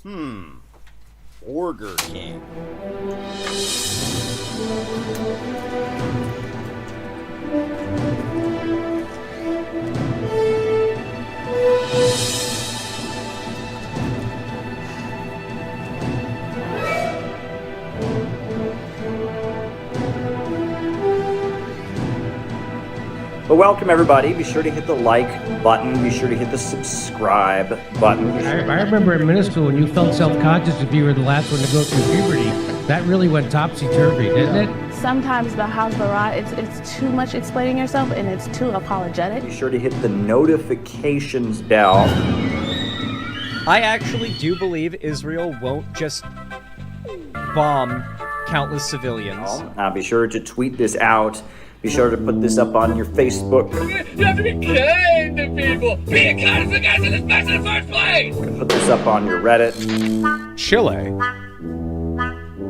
Burger King. But welcome everybody. Be sure to hit the like button. Be sure to hit the subscribe button. I remember in middle school when you felt self-conscious if you were the last one to go through puberty. That really went topsy-turvy, didn't it? Sometimes the Hasbara, it's too much explaining yourself and it's too apologetic. Be sure to hit the notifications bell. I actually do believe Israel won't just bomb countless civilians. Be sure to tweet this out. Be sure to put this up on your Facebook. You have to be kind to people. Being kind is the guys in this mess in the first place. Put this up on your Reddit. Chile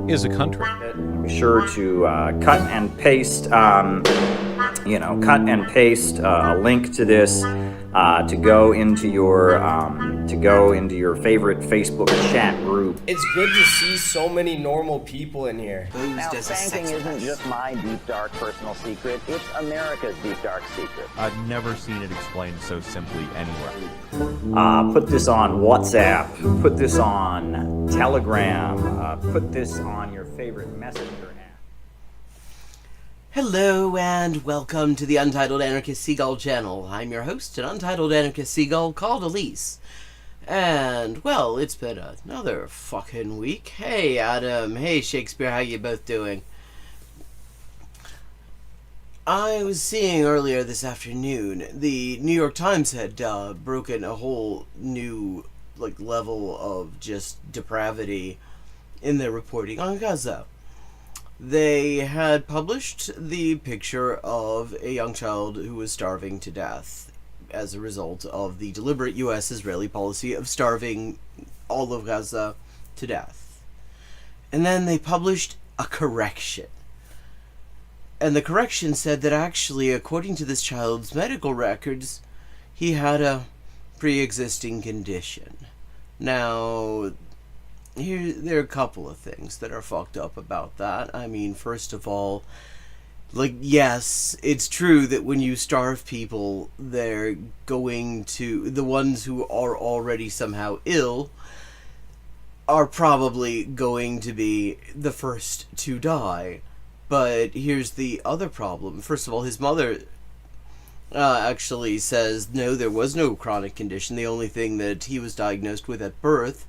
is a country. Be sure to cut and paste a link to this to go into your favorite Facebook chat group. It's good to see so many normal people in here. Now, spanking isn't just my deep, dark personal secret. It's America's deep, dark secret. I've never seen it explained so simply anywhere. Put this on WhatsApp. Put this on Telegram. Put this on your favorite messenger app. Hello and welcome to the Untitled Anarchist Seagull channel. I'm your host, an Untitled Anarchist Seagull called Elise. And, well, it's been another fucking week. Hey, Adam. Hey, Shakespeare. How you both doing? I was seeing earlier this afternoon, the New York Times had broken a whole new, level of just depravity in their reporting on Gaza. They had published the picture of a young child who was starving to death as a result of the deliberate U.S.-Israeli policy of starving all of Gaza to death. And then they published a correction. And the correction said that actually, according to this child's medical records, he had a pre-existing condition. Now, there are a couple of things that are fucked up about that. I mean, first of all, yes, it's true that when you starve people, they're going to, the ones who are already somehow ill are probably going to be the first to die. But here's the other problem. First of all, his mother actually says, no, there was no chronic condition. The only thing that he was diagnosed with at birth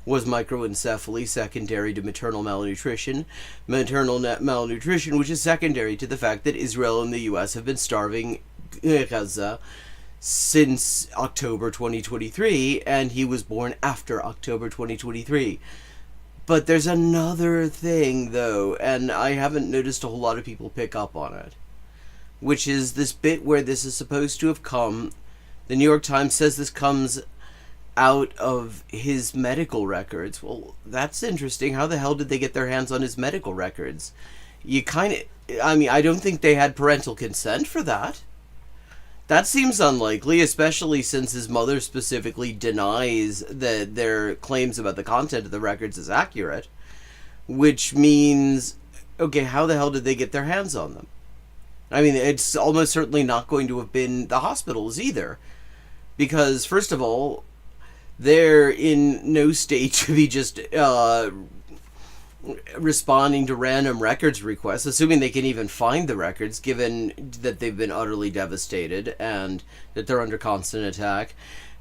was microencephaly, secondary to maternal malnutrition. Maternal malnutrition, which is secondary to the fact that Israel and the U.S. have been starving Gaza since October 2023, and he was born after October 2023. But there's another thing, though, and I haven't noticed a whole lot of people pick up on it, which is this bit where this is supposed to have come. The New York Times says this comes out of his medical records. Well, that's interesting. How the hell did they get their hands on his medical records? I don't think they had parental consent for that. That seems unlikely, especially since his mother specifically denies that their claims about the content of the records is accurate. Which means, okay, how the hell did they get their hands on them? I mean, it's almost certainly not going to have been the hospitals either. Because, first of all, they're in no state to be just responding to random records requests, assuming they can even find the records, given that they've been utterly devastated and that they're under constant attack,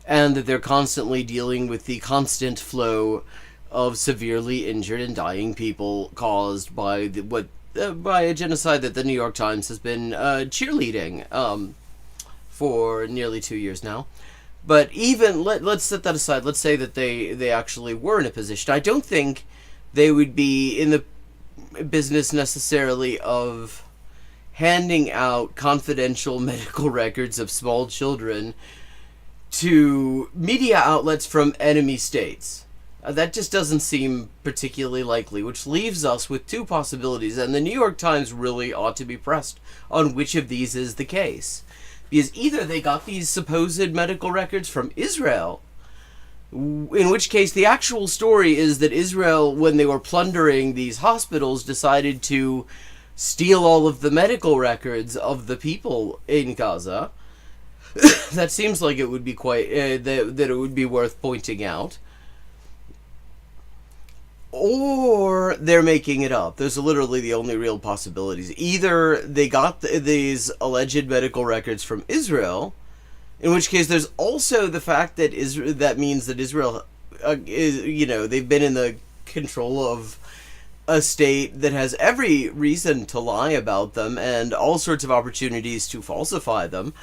and that they're constantly dealing with the constant flow of severely injured and dying people caused by by a genocide that the New York Times has been cheerleading for nearly 2 years now. But even, let's set that aside. Let's say that they actually were in a position. I don't think they would be in the business necessarily of handing out confidential medical records of small children to media outlets from enemy states. That just doesn't seem particularly likely, which leaves us with two possibilities, and the New York Times really ought to be pressed on which of these is the case. Because either they got these supposed medical records from Israel, In which case, the actual story is that Israel, when they were plundering these hospitals, decided to steal all of the medical records of the people in Gaza. That seems like it would be quite that it would be worth pointing out. Or they're making it up. Those are literally the only real possibilities. Either they got these alleged medical records from Israel, in which case there's also the fact that that means that Israel is, they've been in the control of a state that has every reason to lie about them and all sorts of opportunities to falsify them.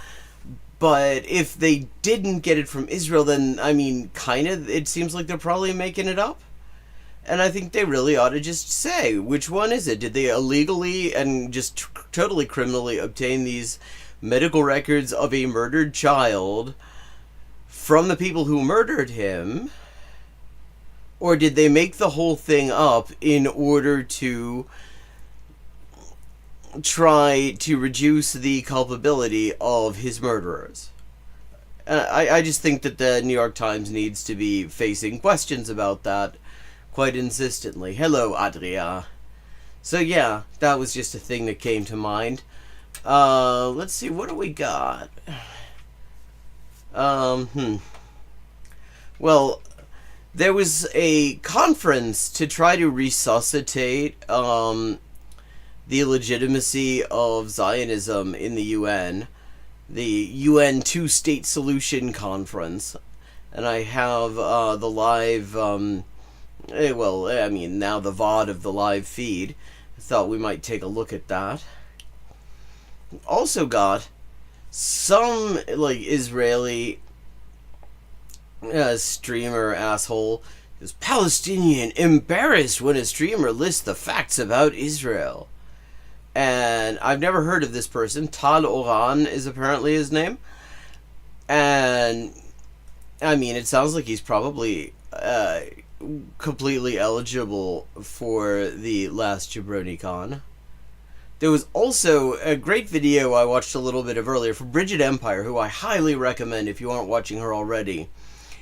But if they didn't get it from Israel, then, it seems like they're probably making it up. And I think they really ought to just say, which one is it? Did they illegally and just totally criminally obtain these medical records of a murdered child from the people who murdered him? Or did they make the whole thing up in order to try to reduce the culpability of his murderers? I just think that the New York Times needs to be facing questions about that quite insistently. Hello, Adria. So yeah, that was just a thing that came to mind. Let's see, what do we got? Well, there was a conference to try to resuscitate the legitimacy of Zionism in the UN. The UN Two-State Solution Conference. And I have the live... now the VOD of the live feed. I thought we might take a look at that. Also got some, Israeli streamer asshole is Palestinian embarrassed when a streamer lists the facts about Israel. And I've never heard of this person. Tal Oran is apparently his name. And, it sounds like he's probably... completely eligible for the Last JabroniCon. There was also a great video I watched a little bit of earlier from Bridget Empire, who I highly recommend if you aren't watching her already,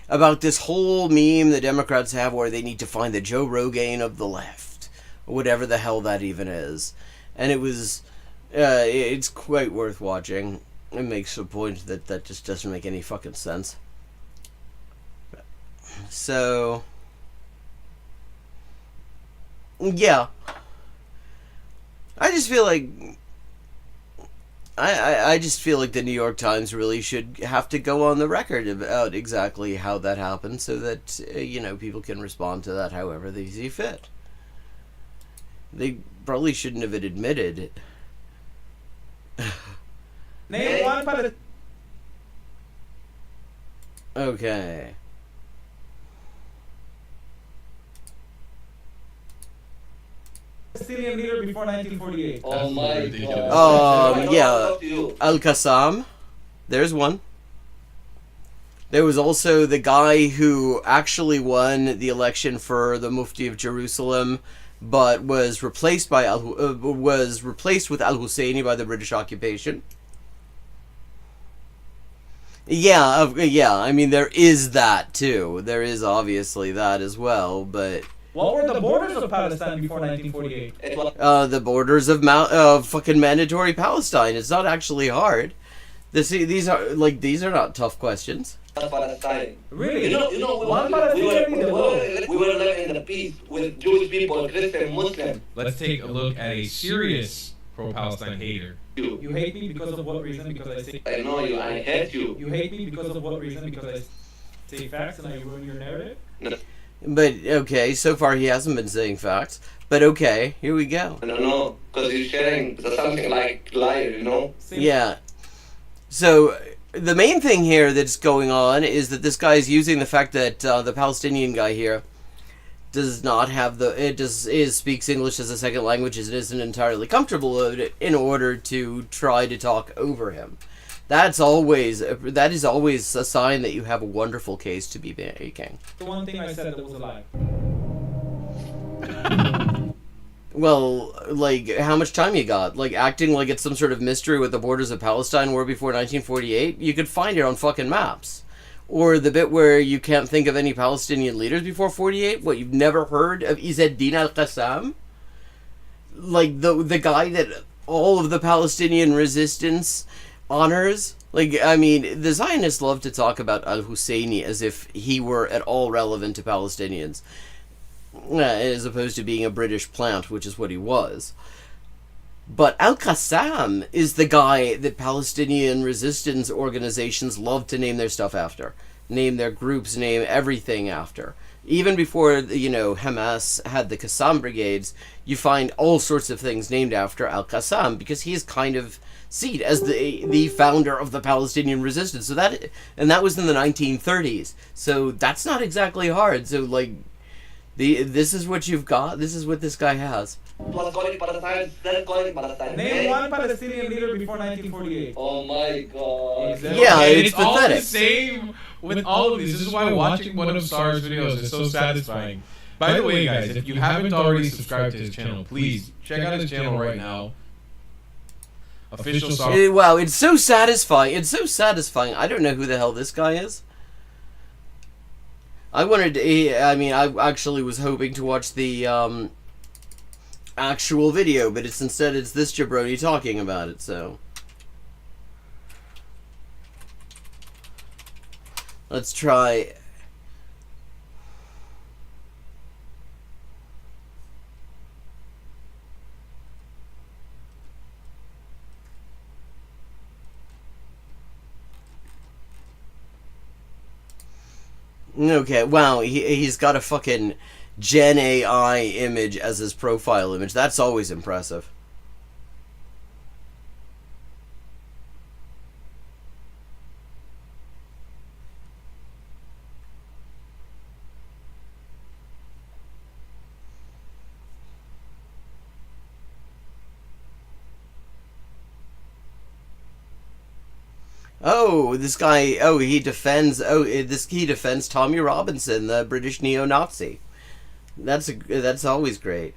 about this whole meme the Democrats have where they need to find the Joe Rogan of the left, or whatever the hell that even is. And it's quite worth watching. It makes a point that just doesn't make any fucking sense. So... yeah, I just feel like the New York Times really should have to go on the record about exactly how that happened, so that people can respond to that however they see fit. They probably shouldn't have admitted it. Name one Okay. Palestinian leader before 1948. Oh my god. Yeah, Al-Qassam. There's one. There was also the guy who actually won the election for the Mufti of Jerusalem, but was replaced with Al-Husseini by the British occupation. Yeah, there is that too. There is obviously that as well, but... what were the borders of Palestine before 1948? The borders of fucking mandatory Palestine. It's not actually hard. These are not tough questions. Palestine. Really? We were living in peace with Jewish people, Christian, Muslim. Let's take a look at a serious pro-Palestine hater. You hate me because of what reason? Because I say... I know you, I hate you. You hate me because of what reason? Because I say facts and I ruin your narrative? No. But, okay, so far he hasn't been saying facts. But okay, here we go. I don't know, because you're sharing something like liar, Yeah. So, the main thing here that's going on is that this guy is using the fact that the Palestinian guy here does not have speaks English as a second language and isn't entirely comfortable with it in order to try to talk over him. That is always a sign that you have a wonderful case to be making. The one thing I said that was a lie. Well, how much time you got? Acting like it's some sort of mystery what the borders of Palestine were before 1948? You could find it on fucking maps. Or the bit where you can't think of any Palestinian leaders before 48? What, you've never heard of Izzeddin al-Qassam? Like, the guy that all of the Palestinian resistance honors? Like, I mean, the Zionists love to talk about al-Husseini as if he were at all relevant to Palestinians, as opposed to being a British plant, which is what he was. But al-Qassam is the guy that Palestinian resistance organizations love to name their stuff after. Name their groups, name everything after. Even before, you know, Hamas had the Qassam brigades, you find all sorts of things named after al-Qassam, because he is kind of seen as the founder of the Palestinian resistance. So that was in the 1930s. So that's not exactly hard. So, like, this is what you've got. This is what this guy has. Plus calling Palestine, then calling Palestine. Name one Palestinian leader before 1948. Oh my god. Exactly. Yeah, And it's all pathetic. the same with all of these. This is why watching one of Star's videos is so satisfying. By the way, guys, if you haven't already subscribed to his channel, please check out his channel right now. Official Star. Wow, it's so satisfying. It's so satisfying. I don't know who the hell this guy is. I actually was hoping to watch the actual video, but instead it's this jabroni talking about it, so. Let's try. Okay, wow, he's got a fucking Gen AI image as his profile image. That's always impressive. Oh, this guy, he defends Tommy Robinson, the British neo-Nazi. That's always great.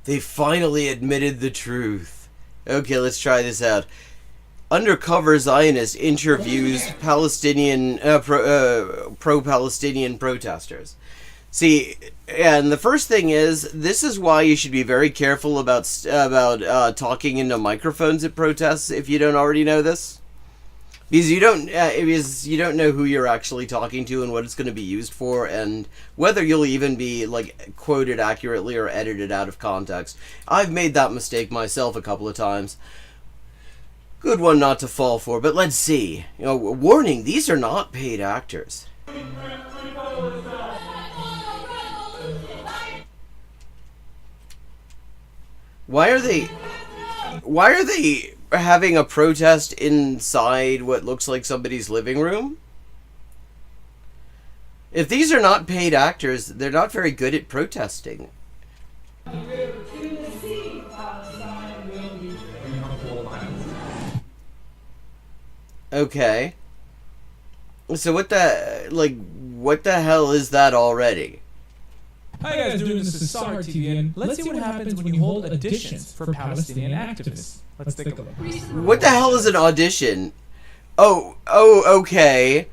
They finally admitted the truth. Okay, let's try this out. Undercover Zionist interviews Palestinian pro-Palestinian protesters. See, and the first thing is, this is why you should be very careful about talking into microphones at protests if you don't already know this, because you don't know who you're actually talking to and what it's going to be used for, and whether you'll even be like quoted accurately or edited out of context. I've made that mistake myself a couple of times. Good one not to fall for, but let's see. You know, warning, these are not paid actors. Why are they having a protest inside what looks like somebody's living room? If these are not paid actors, they're not very good at protesting. Okay. So what the hell is that already? Hi guys, doing this is Sahar TV, and let's see what happens when you hold auditions for Palestinian activists. Let's take a look. What the hell is an audition? Oh, okay.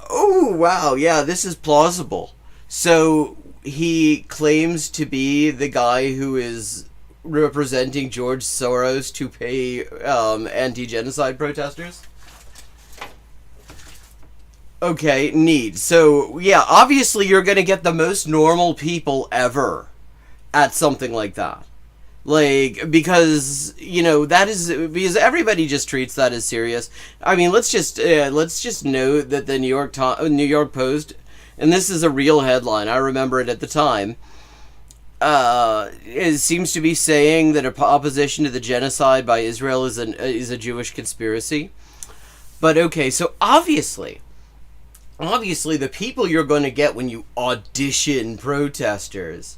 Oh, wow, yeah, this is plausible. So, he claims to be the guy who is representing George Soros to pay anti-genocide protesters? Okay, neat. So, yeah, obviously you're gonna get the most normal people ever at something like that. Like, because, you know, because everybody just treats that as serious. I mean, let's just note that the New York Post, and this is a real headline, I remember it at the time, it seems to be saying that opposition to the genocide by Israel is a Jewish conspiracy. But okay, so obviously the people you're going to get when you audition protesters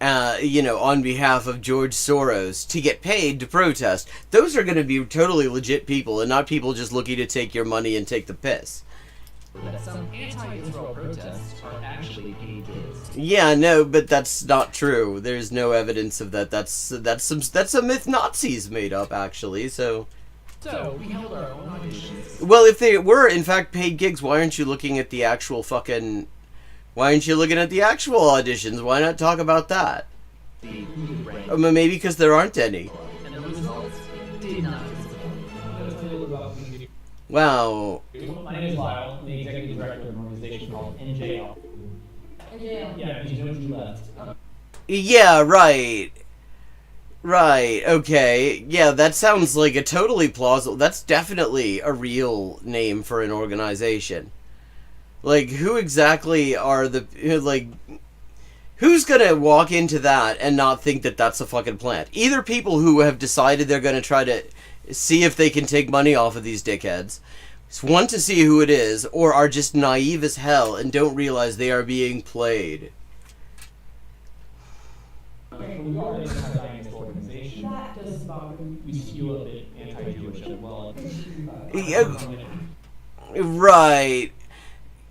on behalf of George Soros to get paid to protest. Those are going to be totally legit people and not people just looking to take your money and take the piss. Some anti-Israel protests are actually paid gigs. Yeah, no, but that's not true. There's no evidence of that. That's a myth Nazis made up, actually. So we held our own auditions. well, if they were in fact paid gigs, why aren't you looking at the actual fucking? Why aren't you looking at the actual auditions? Why not talk about that? Maybe because there aren't any. And the results did not. Wow. My name is Lyle, the executive director of an organization called NJL. Yeah, you know who left. Yeah, right. Right, okay. Yeah, that sounds like a totally plausible... That's definitely a real name for an organization. Like, who exactly are the... Like, who's gonna walk into that and not think that that's a fucking plant? Either people who have decided they're gonna try to see if they can take money off of these dickheads, want to see who it is, or are just naive as hell and don't realize they are being played. We are an anti-Zionist organization. That does bother me. We skew a bit anti-Jewish as well. Right.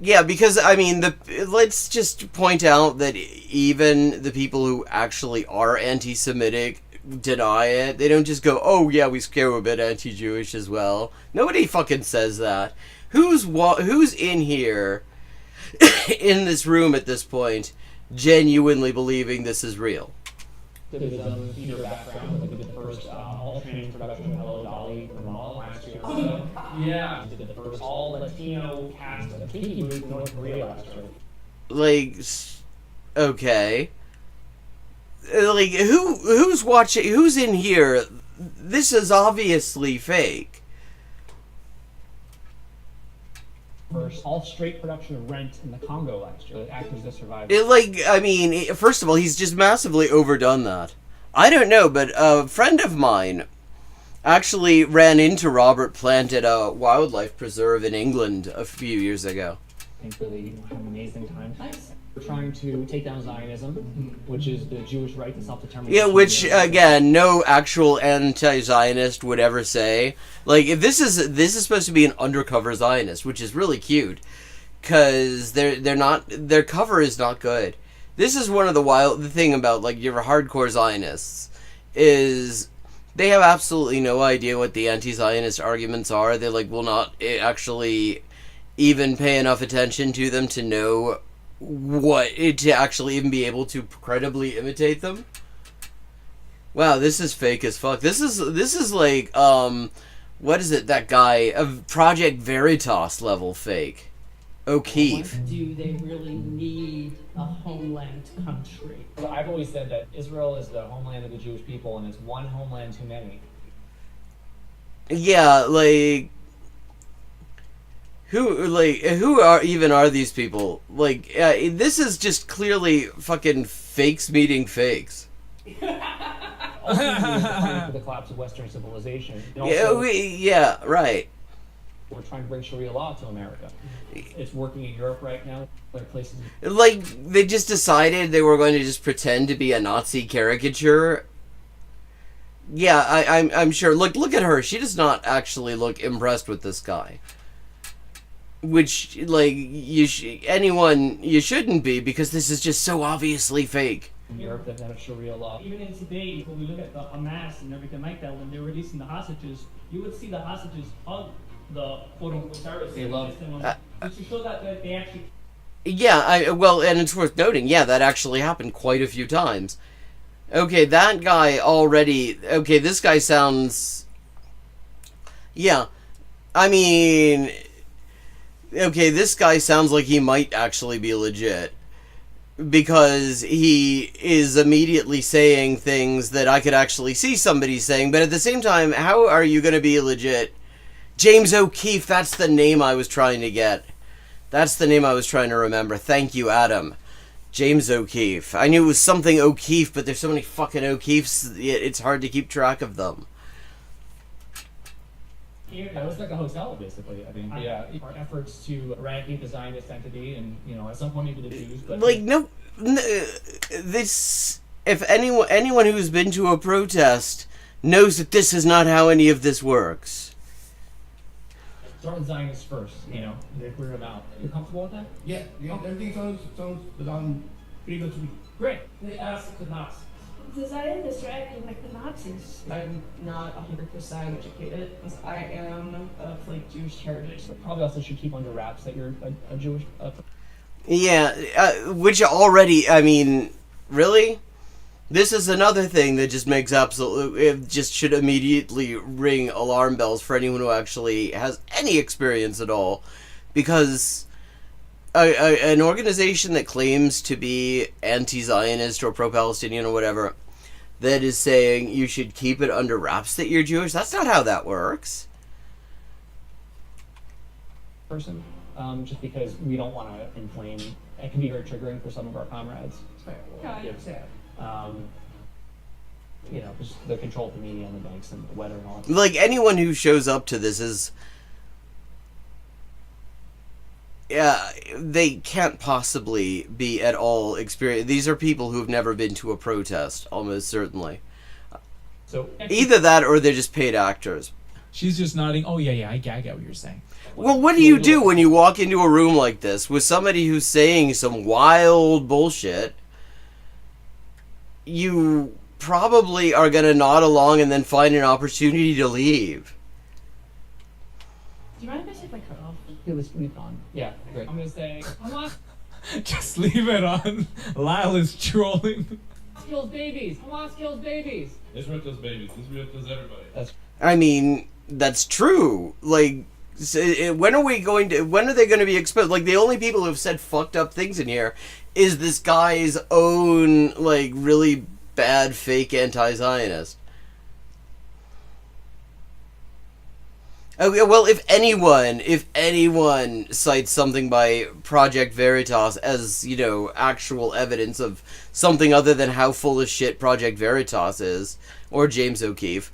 Yeah, because, I mean, let's just point out that even the people who actually are anti-Semitic deny it. They don't just go, oh yeah, we scare a bit anti-Jewish as well. Nobody fucking says that. Who's in here, in this room at this point, genuinely believing this is real? There's theater background, like we did the first all-training production of Hello Dolly for Mall last year. Yeah, we did the first all-Latino cast of Kinky Booth in North Korea last year. Like, okay. Like, who's watching, who's in here? This is obviously fake. First all-straight production of Rent in the Congo last year. The actors that survived. I mean, first of all, he's just massively overdone that. I don't know, but a friend of mine actually ran into Robert Plant at a wildlife preserve in England a few years ago. I think really have an amazing time. We're trying to take down Zionism, which is the Jewish right to self-determination. Yeah, which, again, no actual anti-Zionist would ever say. Like, if this is supposed to be an undercover Zionist, which is really cute, because their cover is not good. This is one of the thing about, like, your hardcore Zionists, is they have absolutely no idea what the anti-Zionist arguments are. They, like, will not actually even pay enough attention to them to know to actually even be able to credibly imitate them. Wow, this is fake as fuck. This is like what is it, that guy of Project Veritas level fake. O'Keefe. Do they really need a homeland country? I've always said that Israel is the homeland of the Jewish people, and it's one homeland too many. Yeah, like, who are these people? Like, this is just clearly fucking fakes meeting fakes. Also, for the collapse of Western civilization. Yeah, right. We're trying to bring Sharia law to America. It's working in Europe right now. There are places. Like, they just decided they were going to just pretend to be a Nazi caricature. Yeah, I'm sure. Look at her. She does not actually look impressed with this guy. Which, like, you shouldn't be, because this is just so obviously fake. In Europe that have Sharia law. Even in today, when we look at the Hamas and everything like that, when they're releasing the hostages, you would see the hostages hug the quote-unquote terrorists. They love to show that they actually... Yeah, well, and it's worth noting, yeah, that actually happened quite a few times. Okay, that guy already... Okay, this guy sounds... Yeah, I mean... Okay, this guy sounds like he might actually be legit. Because he is immediately saying things that I could actually see somebody saying, but at the same time, how are you going to be legit? James O'Keefe, that's the name I was trying to get. That's the name I was trying to remember. Thank you, Adam. James O'Keefe. I knew it was something O'Keefe, but there's so many fucking O'Keefes, it's hard to keep track of them. Yeah, it was like a hotel, basically. I mean, yeah, our efforts to eradicate the Zionist entity, and at some point maybe the Jews, but like this. if anyone who's been to a protest knows that this is not how any of this works. Start with Zionists first, you know, they're clear about. You're comfortable with that? Yeah, everything sounds pretty good to me. Great. They asked the Nazis. The Zionists are acting like the Nazis. I'm not 100% educated, because I am of like Jewish heritage. But probably also should keep under wraps that you're a Jewish. Yeah, which already, I mean, really? This is another thing that just makes it just should immediately ring alarm bells for anyone who actually has any experience at all. Because an organization that claims to be anti-Zionist or pro-Palestinian or whatever, that is saying you should keep it under wraps that you're Jewish, that's not how that works. Person, just because we don't want to inflame. It can be very triggering for some of our comrades. You know, just the control of the media and the banks and the weather and all that. Like, anyone who shows up to this is... Yeah, they can't possibly be at all experienced. These are people who've never been to a protest, almost certainly. So either that or they're just paid actors. She's just nodding. Oh, yeah, I get what you're saying. Well, what do you do when you walk into a room like this with somebody who's saying some wild bullshit? You probably are going to nod along and then find an opportunity to leave. Do you mind if I take my coat off? It was leave on. Yeah, great. I'm gonna say, Hamas Just leave it on. Lyle is trolling. kills babies. Hamas kills babies. Israel kills babies. Israel kills everybody. I mean, that's true. Like, when are they going to be exposed? Like, the only people who have said fucked up things in here is this guy's own, like, really bad fake anti-Zionist. Okay, well, if anyone cites something by Project Veritas as, you know, actual evidence of something other than how full of shit Project Veritas is, or James O'Keefe,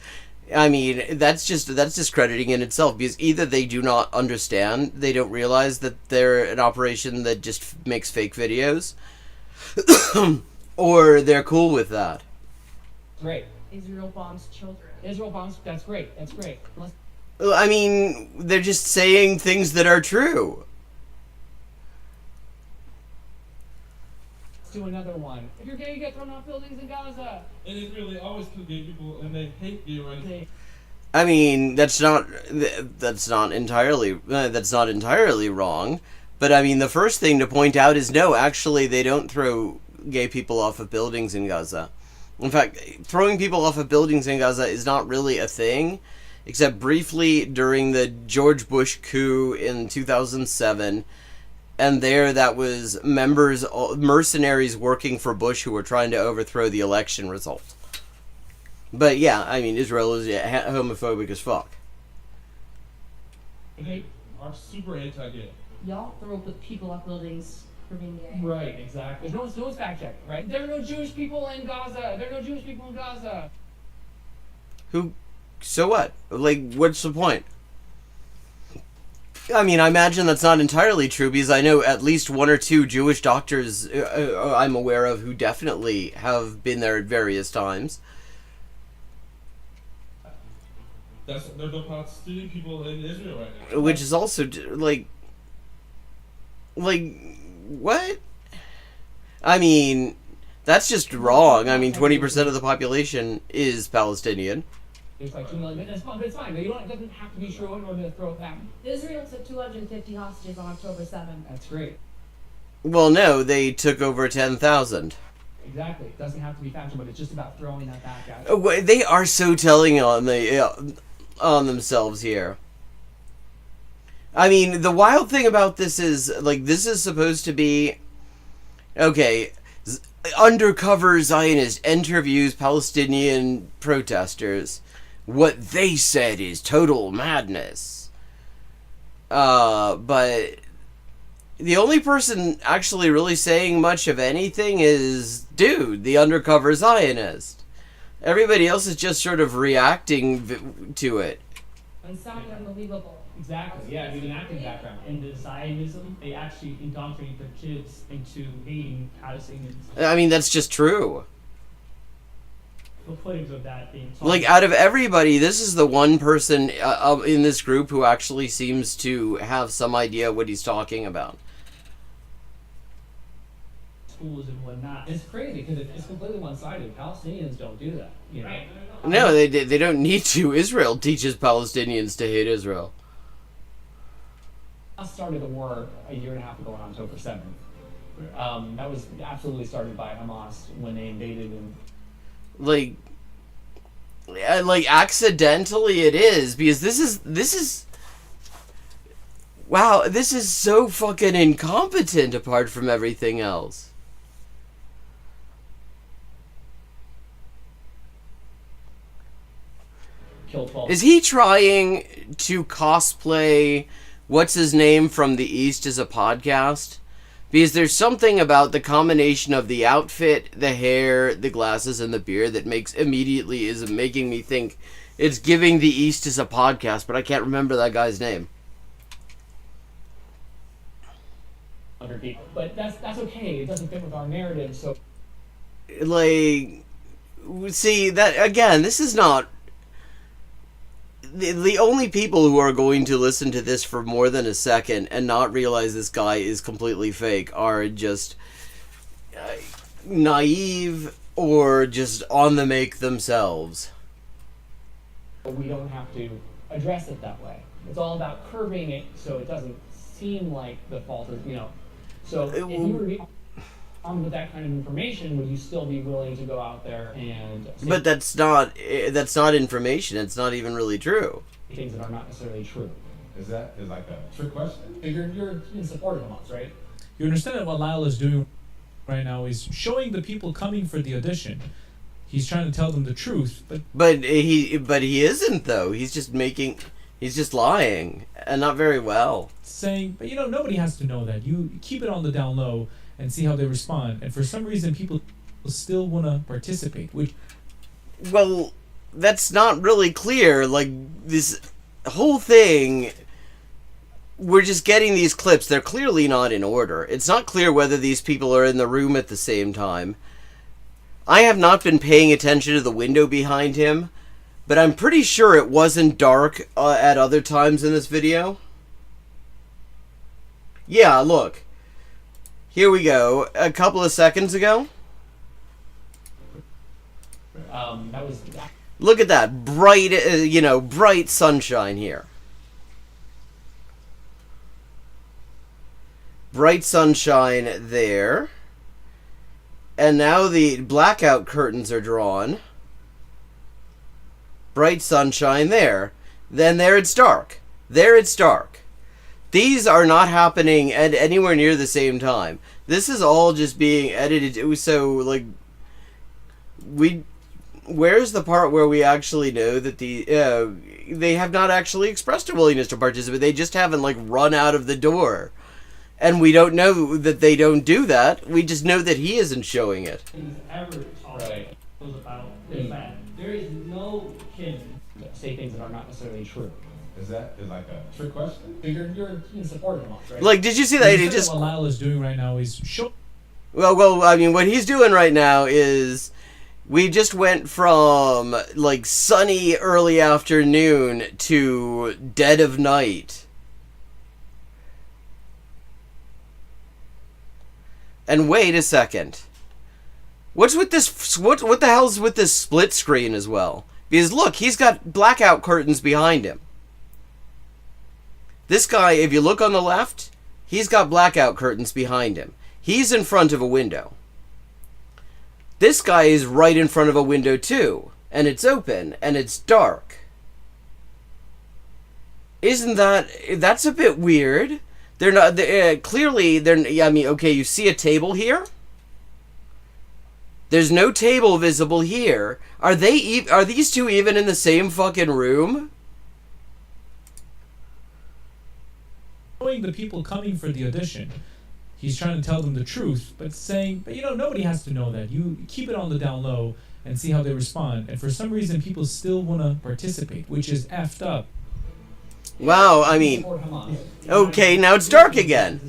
I mean, that's discrediting in itself, because either they do not understand, they don't realize that they're an operation that just makes fake videos, or they're cool with that. Great. Israel bombs children. Israel bombs. That's great. That's great. I mean, they're just saying things that are true. Let's do another one. If you're gay, you get thrown off buildings in Gaza. In Israel, they always kill gay people, and they hate gay rights. I mean, that's not entirely wrong. But I mean, the first thing to point out is no, actually, they don't throw gay people off of buildings in Gaza. In fact, throwing people off of buildings in Gaza is not really a thing. Except briefly during the George Bush coup in 2007, and that was mercenaries working for Bush who were trying to overthrow the election result. But yeah, I mean, Israel is homophobic as fuck. They are super anti-gay. Y'all throw people off buildings for being gay. Right, exactly. No one's fact check, right? There are no Jewish people in Gaza. Who? So what? Like, what's the point? I mean, I imagine that's not entirely true, because I know at least one or two Jewish doctors I'm aware of who definitely have been there at various times. There's no Palestinian people in Israel right now. Which is also, like, what? I mean, that's just wrong. I mean, 20% of the population is Palestinian. There's like 2 million. It's fine. It doesn't have to be true in order to throw it back. Israel took 250 hostages on October 7th. That's great. Well, no, they took over 10,000. Exactly. It doesn't have to be factual, but it's just about throwing that back out. They are so telling on themselves here. I mean, the wild thing about this is, like, this is supposed to be, okay, undercover Zionist interviews Palestinian protesters. What they said is total madness. But the only person actually really saying much of anything is dude, the undercover Zionist. Everybody else is just sort of reacting to it. And sounding unbelievable. Exactly, yeah, with an acting background. In the Zionism, they actually indoctrinate their kids into hating Palestinians. I mean, that's just true. footage of that being talked Like, out of everybody, this is the one person in this group who actually seems to have some idea what he's talking about. schools and whatnot. It's crazy because it's completely one-sided. Palestinians don't do that, you know. No, they don't need to. Israel teaches Palestinians to hate Israel. I started the war a year and a half ago on October 7th. That was absolutely started by Hamas when they invaded and Like accidentally it is, because this is wow, this is so fucking incompetent apart from everything else. killed 12. Is he trying to cosplay what's his name from the East as a podcast? Because there's something about the combination of the outfit, the hair, the glasses, and the beard that is making me think it's giving the East as a podcast, but I can't remember that guy's name. 100 people. But that's okay. It doesn't fit with our narrative, so Like, see, that, again, this is not... The only people who are going to listen to this for more than a second and not realize this guy is completely fake are just naive or just on the make themselves. we don't have to address it that way. It's all about curbing it so it doesn't seem like the fault is, you know. So if you were armed with that kind of information, would you still be willing to go out there and say But that's not information. It's not even really true. things that are not necessarily true? Is that like a trick question? You're in support of Hamas, right? You understand that what Lyle is doing right now is showing the people coming for the audition. He's trying to tell them the truth, But he isn't, though. He's just lying, and not very well. saying, but nobody has to know that. You keep it on the down low and see how they respond. And for some reason, people still want to participate. Which, well, that's not really clear. Like, this whole thing, we're just getting these clips. They're clearly not in order. It's not clear whether these people are in the room at the same time. I have not been paying attention to the window behind him, but I'm pretty sure it wasn't dark at other times in this video. Yeah, look. Here we go. A couple of seconds ago. That was Look at that. Bright, bright sunshine here. Bright sunshine there. And now the blackout curtains are drawn. Bright sunshine there. Then there it's dark. There it's dark. These are not happening at anywhere near the same time. This is all just being edited. It was so, like... Where's the part where we actually know that they have not actually expressed a willingness to participate? They just haven't, run out of the door. And we don't know that they don't do that. We just know that he isn't showing it. ever talked about is that there is no kid say things that are not necessarily true. Is that like a trick question? You're in support of Hamas, right? Like, did you see that? He just... what Lyle is doing right now is show. Well, I mean, what he's doing right now is... We just went from, sunny early afternoon to dead of night. And wait a second. What's with this? What the hell's with this split screen as well? Because look, he's got blackout curtains behind him. This guy, if you look on the left, he's got blackout curtains behind him. He's in front of a window. This guy is right in front of a window too, and it's open, and it's dark. Isn't that's a bit weird? They're not, clearly, I mean, okay, you see a table here? There's no table visible here. Are these two even in the same fucking room? Showing the people coming for the audition. He's trying to tell them the truth, but saying, but nobody has to know that. You keep it on the down low and see how they respond. And for some reason, people still want to participate, which is effed up. Wow, I mean, okay, now it's dark again.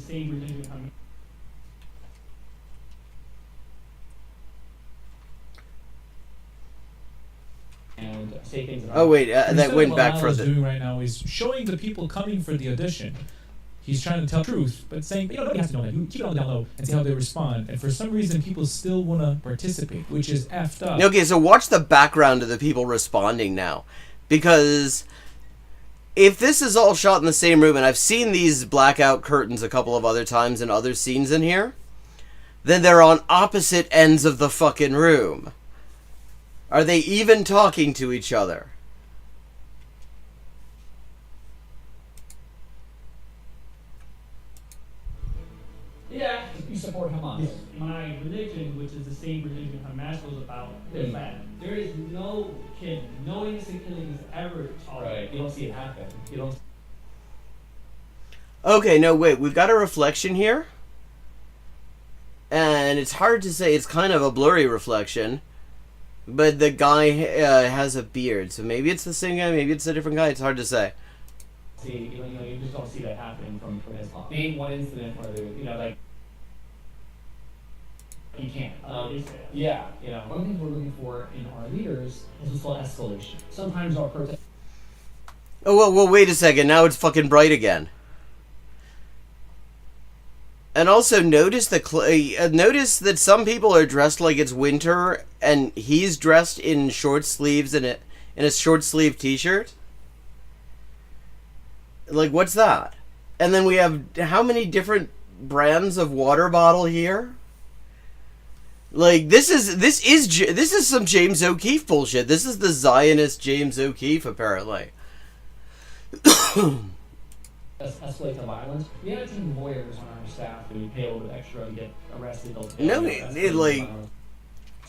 Oh wait, Instead that of went what back Lalo's further. doing right now is showing the people coming for the audition. He's trying to tell the truth, but saying, nobody has to know that. You keep it on the down low and see how they respond. And for some reason, people still want to participate, which is effed up. Okay, so watch the background of the people responding now. Because if this is all shot in the same room, and I've seen these blackout curtains a couple of other times in other scenes in here, then they're on opposite ends of the fucking room. Are they even talking to each other? Yeah, you support Hamas. My religion, which is the same religion Hamas was about, is that there is no kid, no innocent killings ever tolerated. Right. You don't see it happen. You don't. Okay, no, wait. We've got a reflection here. And it's hard to say. It's kind of a blurry reflection. But the guy has a beard. So maybe it's the same guy. Maybe it's a different guy. It's hard to say. See, you just don't see that happening from his mom. Name one incident where they, you can't. Yeah, one of the things we're looking for in our leaders is what's called escalation. Sometimes our protest. Oh, well, wait a second. Now it's fucking bright again. And also notice notice that some people are dressed like it's winter, and he's dressed in short sleeves and in a short sleeve t-shirt. Like, what's that? And then we have how many different brands of water bottle here? Like, this is some James O'Keefe bullshit. This is the Zionist James O'Keefe, apparently. Escalate the violence. We have a team of lawyers on our staff who pay a little bit extra to get arrested. No, it like.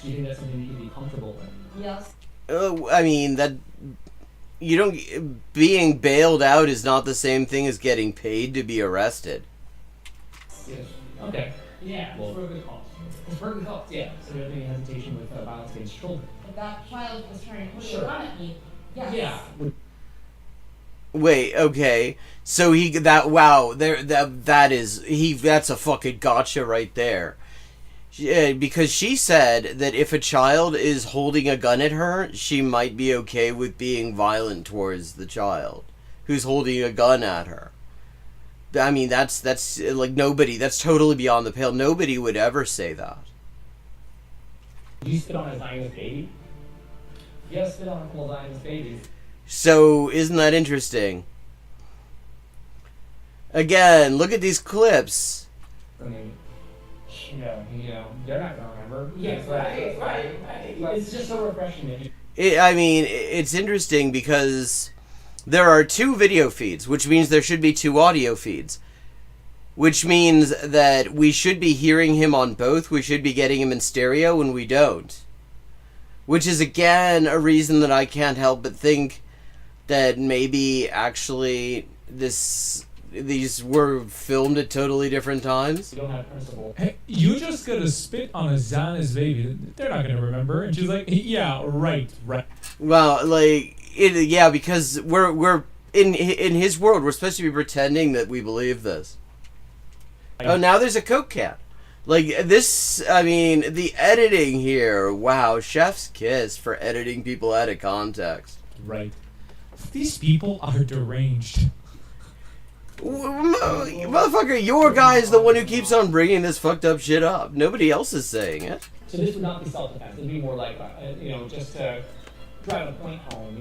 Do you think that's something you can be comfortable with? Yes. I mean, that you don't being bailed out is not the same thing as getting paid to be arrested. Yes. Okay. Yeah, Well, for a good cause. it's for a good cause. Yeah. So do you have any hesitation with violence against children? If that child was trying to push Sure. a gun at me, yes. Yeah. Wait, okay. So that's a fucking gotcha right there. Because she said that if a child is holding a gun at her, she might be okay with being violent towards the child who's holding a gun at her. I mean, that's like nobody. That's totally beyond the pale. Nobody would ever say that. Did you spit on a Zionist baby? Yes, spit on a cool Zionist baby. So, isn't that interesting? Again, look at these clips. I mean, they're not gonna remember. Yes, right. It's just so refreshing. It's interesting because there are 2 video feeds, which means there should be 2 audio feeds. Which means that we should be hearing him on both. We should be getting him in stereo, and we don't. Which is, again, a reason that I can't help but think that maybe actually these were filmed at totally different times. You don't have principle. Hey, you just gotta spit on a Zionist baby. They're not gonna remember. And she's like, yeah, right. Well, because we're in his world, we're supposed to be pretending that we believe this. Oh, now there's a Coke can. Like, this, I mean, the editing here, wow, chef's kiss for editing people out of context. Right. These people are deranged. Motherfucker, your guy is the one who keeps on bringing this fucked up shit up. Nobody else is saying it. So this would not be self-defense. It'd be more like, just to drive a point home,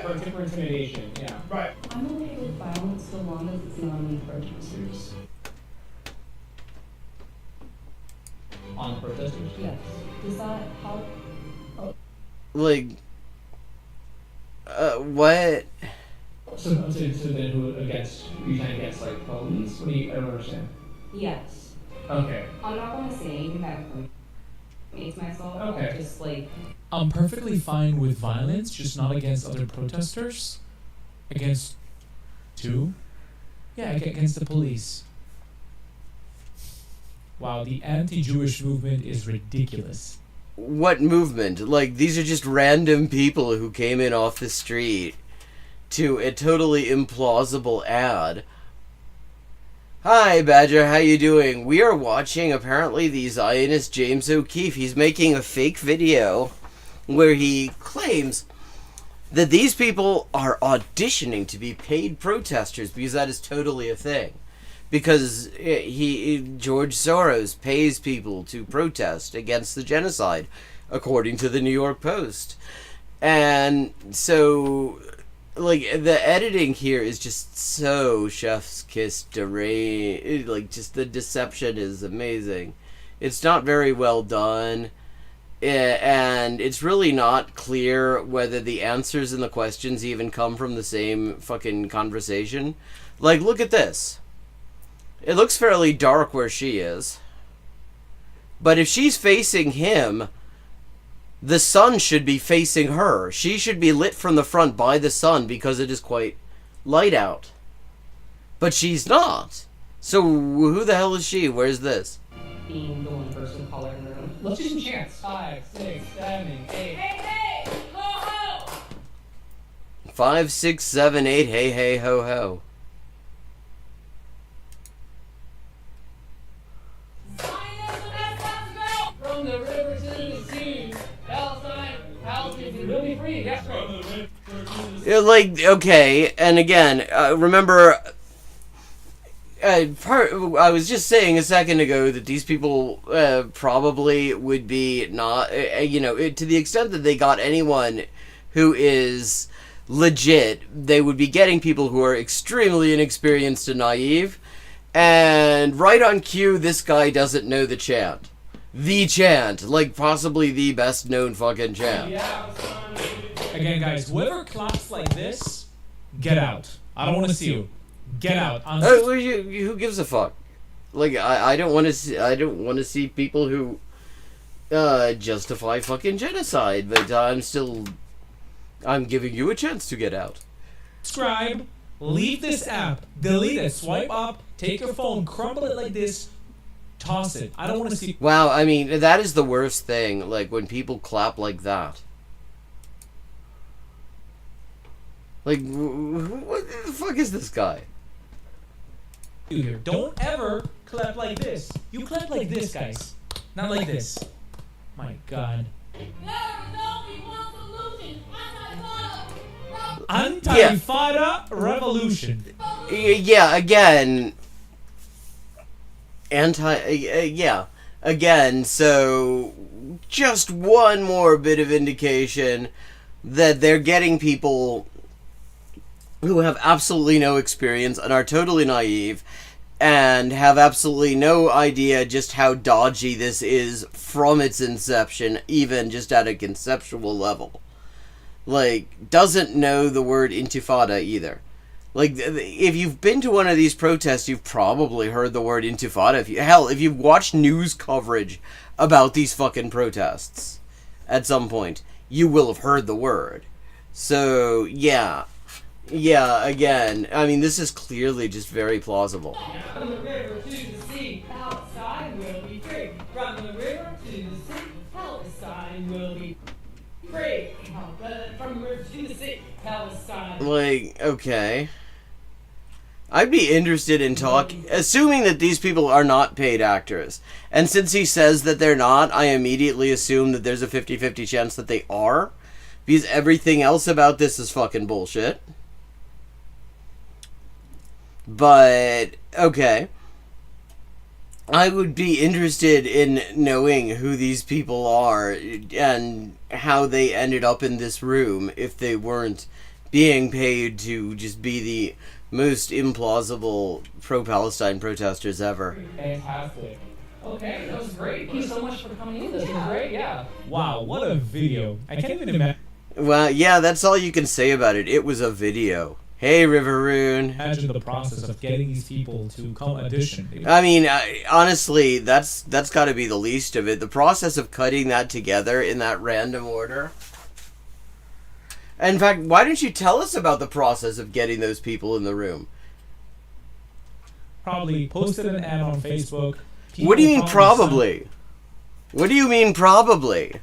for intimidation. Yeah. Right. I'm okay with violence so long as it's not on the protesters. On the protesters? Yes. Does that help? Like, what? So then who against? You kind of against like police? I don't understand. Yes. Okay. I'm not going to say anything that makes myself. Okay. Just like. I'm perfectly fine with violence, just not against other protesters. Against who? Yeah, against the police. Wow, the anti-Jewish movement is ridiculous. What movement? Like, these are just random people who came in off the street to a totally implausible ad. Hi, Badger, how you doing? We are watching, apparently, the Zionist James O'Keefe. He's making a fake video where he claims that these people are auditioning to be paid protesters because that is totally a thing. Because George Soros pays people to protest against the genocide, according to the New York Post. And so, like, the editing here is just so chef's kiss deranged. Like, just the deception is amazing. It's not very well done. And it's really not clear whether the answers and the questions even come from the same fucking conversation. Like, look at this. It looks fairly dark where she is. But if she's facing him, the sun should be facing her. She should be lit from the front by the sun because it is quite light out. But she's not. So who the hell is she? Where's this? Being the one person calling the room. Let's do some chants. 5, 6, 7, 8. Hey, hey! Ho, ho! 5, 6, 7, 8. Hey, hey, ho, ho. From the river to the sea, Palestine, Palestine will be free. Yes, right. Yeah, like, okay, and again, remember, I was just saying a second ago that these people probably would be not, to the extent that they got anyone who is legit, they would be getting people who are extremely inexperienced and naive, and right on cue, this guy doesn't know the chant. The chant, like possibly the best known fucking chant. Again, guys, whoever claps like this, get out. I don't want to see you. Get out. Who gives a fuck? Like, I don't want to see. I don't want to see people who justify fucking genocide. But I'm giving you a chance to get out. Subscribe. Leave this app. Delete it. Swipe up. Take your phone. Crumble it like this. Toss it. I don't want to see. Wow, I mean, that is the worst thing. Like, when people clap like that. Like, what the fuck is this guy? Don't ever clap like this. You clap like this, guys. Not like this. My God. Anti-Fada revolution. Yeah, again. Again, so just one more bit of indication that they're getting people who have absolutely no experience and are totally naive and have absolutely no idea just how dodgy this is from its inception, even just at a conceptual level. Like, doesn't know the word intifada either. Like, if you've been to one of these protests, you've probably heard the word intifada. If you've watched news coverage about these fucking protests at some point, you will have heard the word. So, yeah. Yeah, again, I mean, this is clearly just very plausible. From the river to the sea, Palestine will be free. From the river to the sea, Palestine will be free. From the river to the sea, Palestine. Like, okay. I'd be interested in assuming that these people are not paid actors. And since he says that they're not, I immediately assume that there's a 50-50 chance that they are. Because everything else about this is fucking bullshit. But, okay. I would be interested in knowing who these people are and how they ended up in this room if they weren't being paid to just be the most implausible pro-Palestine protesters ever. Fantastic. Okay, that was great. Thank you so much for coming in. This was great, yeah. Wow, what a video. I can't even imagine. Well, yeah, that's all you can say about it. It was a video. Hey, Riveroon. Imagine the process of getting these people to come audition. I mean, honestly, that's got to be the least of it. The process of cutting that together in that random order. In fact, why don't you tell us about the process of getting those people in the room? Probably posted an ad on Facebook. What do you mean probably? What do you mean probably?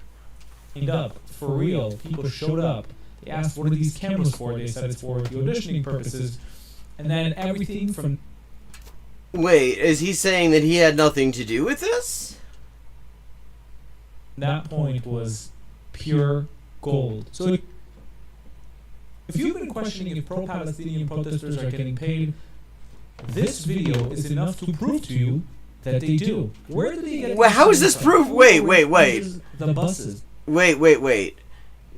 Up for real. People showed up. They asked, what are these cameras for? They said it's for the auditioning purposes. And then everything from... Wait, is he saying that he had nothing to do with this? That point was pure gold. So If you've been questioning if pro-Palestinian protesters are getting paid, this video is enough to prove to you that they do. Where do they get? Well, how is this proof? Wait. The buses. Wait.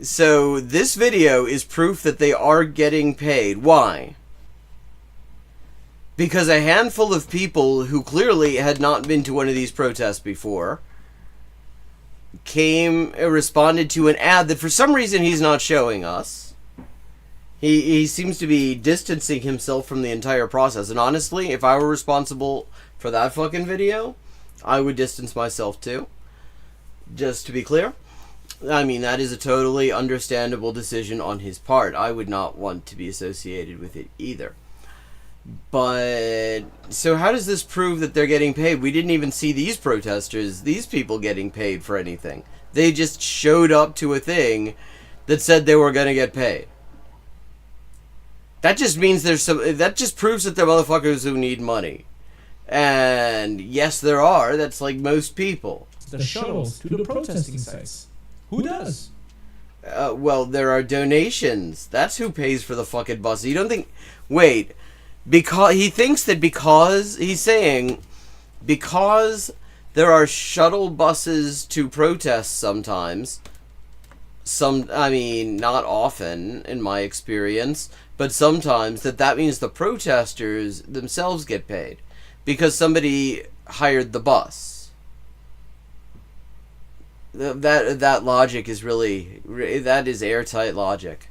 So this video is proof that they are getting paid. Why? Because a handful of people who clearly had not been to one of these protests before responded to an ad that for some reason he's not showing us. He seems to be distancing himself from the entire process. And honestly, if I were responsible for that fucking video, I would distance myself too. Just to be clear. I mean, that is a totally understandable decision on his part. I would not want to be associated with it either. But, so how does this prove that they're getting paid? We didn't even see these protesters, these people getting paid for anything. They just showed up to a thing that said they were going to get paid. That just means that just proves that they're motherfuckers who need money. And yes, there are. That's like most people. The shuttles to the protesting sites. Who does? Well, there are donations. That's who pays for the fucking bus. You don't think... Wait. Because he thinks that he's saying because there are shuttle buses to protest sometimes. I mean, not often in my experience, but sometimes that means the protesters themselves get paid because somebody hired the bus. That logic is that is airtight logic.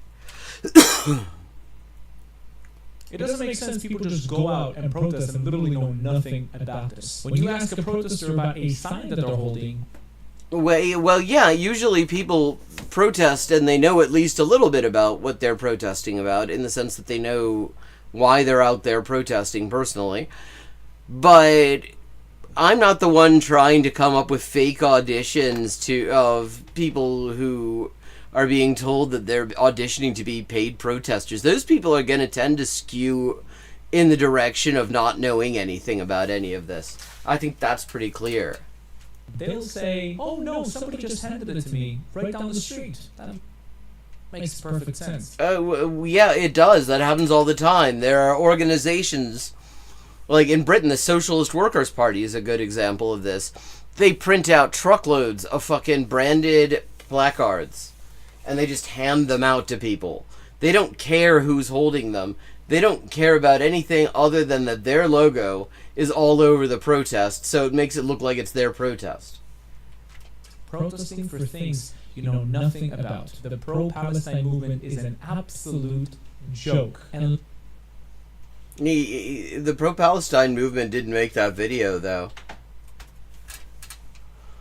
It doesn't make sense people just go out and protest and literally know nothing about this. When you ask a protester about a sign that they're holding... Well, yeah, usually people protest and they know at least a little bit about what they're protesting about, in the sense that they know why they're out there protesting personally. But I'm not the one trying to come up with fake auditions of people who are being told that they're auditioning to be paid protesters. Those people are going to tend to skew in the direction of not knowing anything about any of this. I think that's pretty clear. They'll say, oh no, somebody just handed it to me right down the street. That makes perfect sense. Yeah, it does. That happens all the time. There are organizations, like in Britain, the Socialist Workers' Party is a good example of this. They print out truckloads of fucking branded placards, and they just hand them out to people. They don't care who's holding them. They don't care about anything other than that their logo is all over the protest, so it makes it look like it's their protest. Protesting for things you know nothing about. The pro-Palestine movement is an absolute joke. And the pro-Palestine movement didn't make that video, though.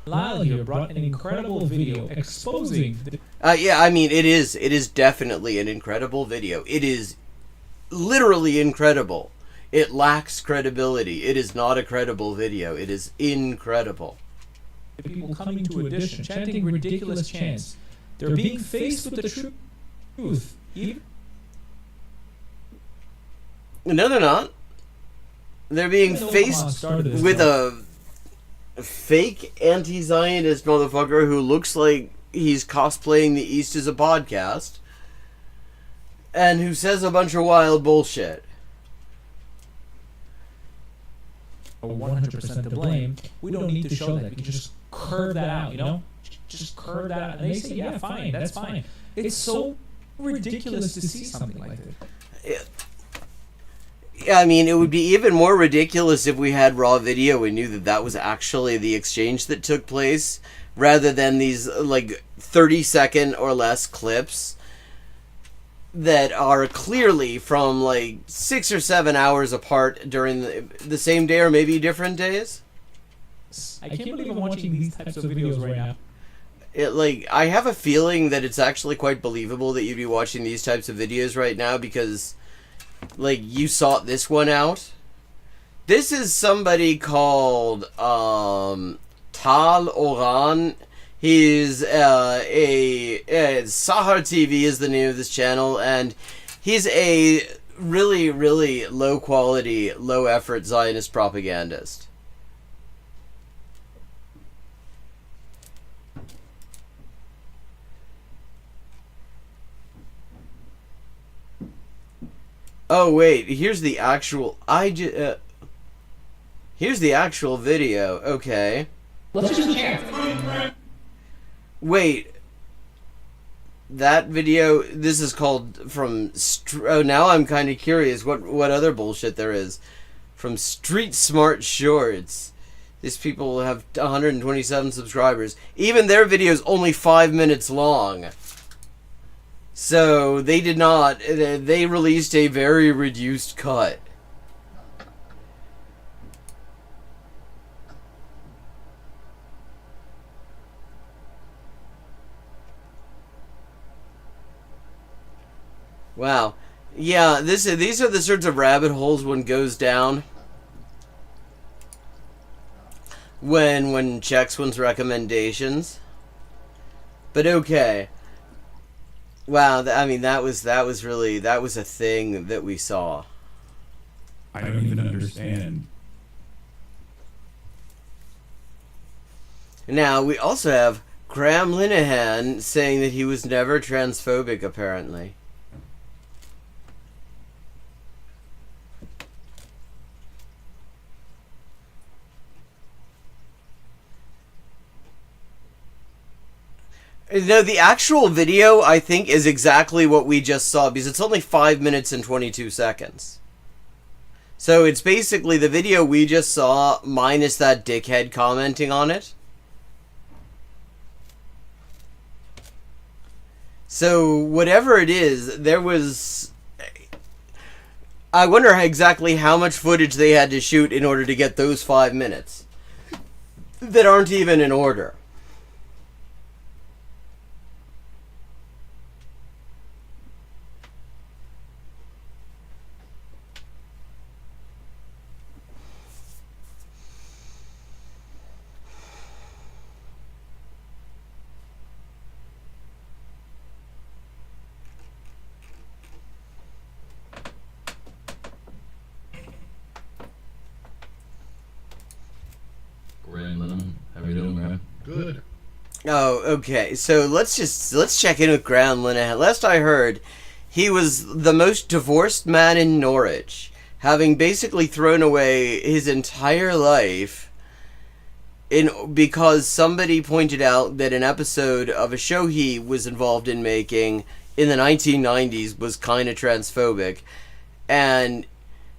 Lyle here brought an incredible video exposing... Yeah, I mean, it is definitely an incredible video. It is literally incredible. It lacks credibility. It is not a credible video. It is incredible. People coming to audition, chanting ridiculous chants. They're being faced with the truth. No, they're not. They're being faced with a fake anti-Zionist motherfucker who looks like he's cosplaying the East as a podcast and who says a bunch of wild bullshit. 100% to blame. We don't need to show that. We can just curve that out, you know? Just curve that out. And they say, yeah, fine, that's fine. It's so ridiculous to see something like that. Yeah, I mean, it would be even more ridiculous if we had raw video and knew that that was actually the exchange that took place, rather than these, like, 30-second or less clips that are clearly from, like, 6 or 7 hours apart during the same day or maybe different days. I can't believe I'm watching these types of videos right now. I have a feeling that it's actually quite believable that you'd be watching these types of videos right now because, like, you sought this one out. This is somebody called Tal Oran. He's Sahar TV is the name of this channel, and he's a really, really low quality, low effort Zionist propagandist. Oh wait, here's the actual. Here's the actual video. Okay. Let's just check. Wait. That video. This is called from. Oh, now I'm kind of curious. What other bullshit there is from Street Smart Shorts. These people have 127 subscribers. Even their video is only 5 minutes long. So they did not. They released a very reduced cut. Wow. Yeah, these are the sorts of rabbit holes one goes down when checks one's recommendations. But okay. Wow, I mean that was a thing that we saw. I don't even understand. Now we also have Graham Linehan saying that he was never transphobic, apparently. No, the actual video, I think, is exactly what we just saw, because it's only 5 minutes and 22 seconds. So it's basically the video we just saw, minus that dickhead commenting on it. So, whatever it is, there was... I wonder exactly how much footage they had to shoot in order to get those 5 minutes. That aren't even in order. How you doing, man? Good. Oh, okay. So let's check in with Graham Linehan. Last I heard, he was the most divorced man in Norwich, having basically thrown away his entire life because somebody pointed out that an episode of a show he was involved in making in the 1990s was kind of transphobic. And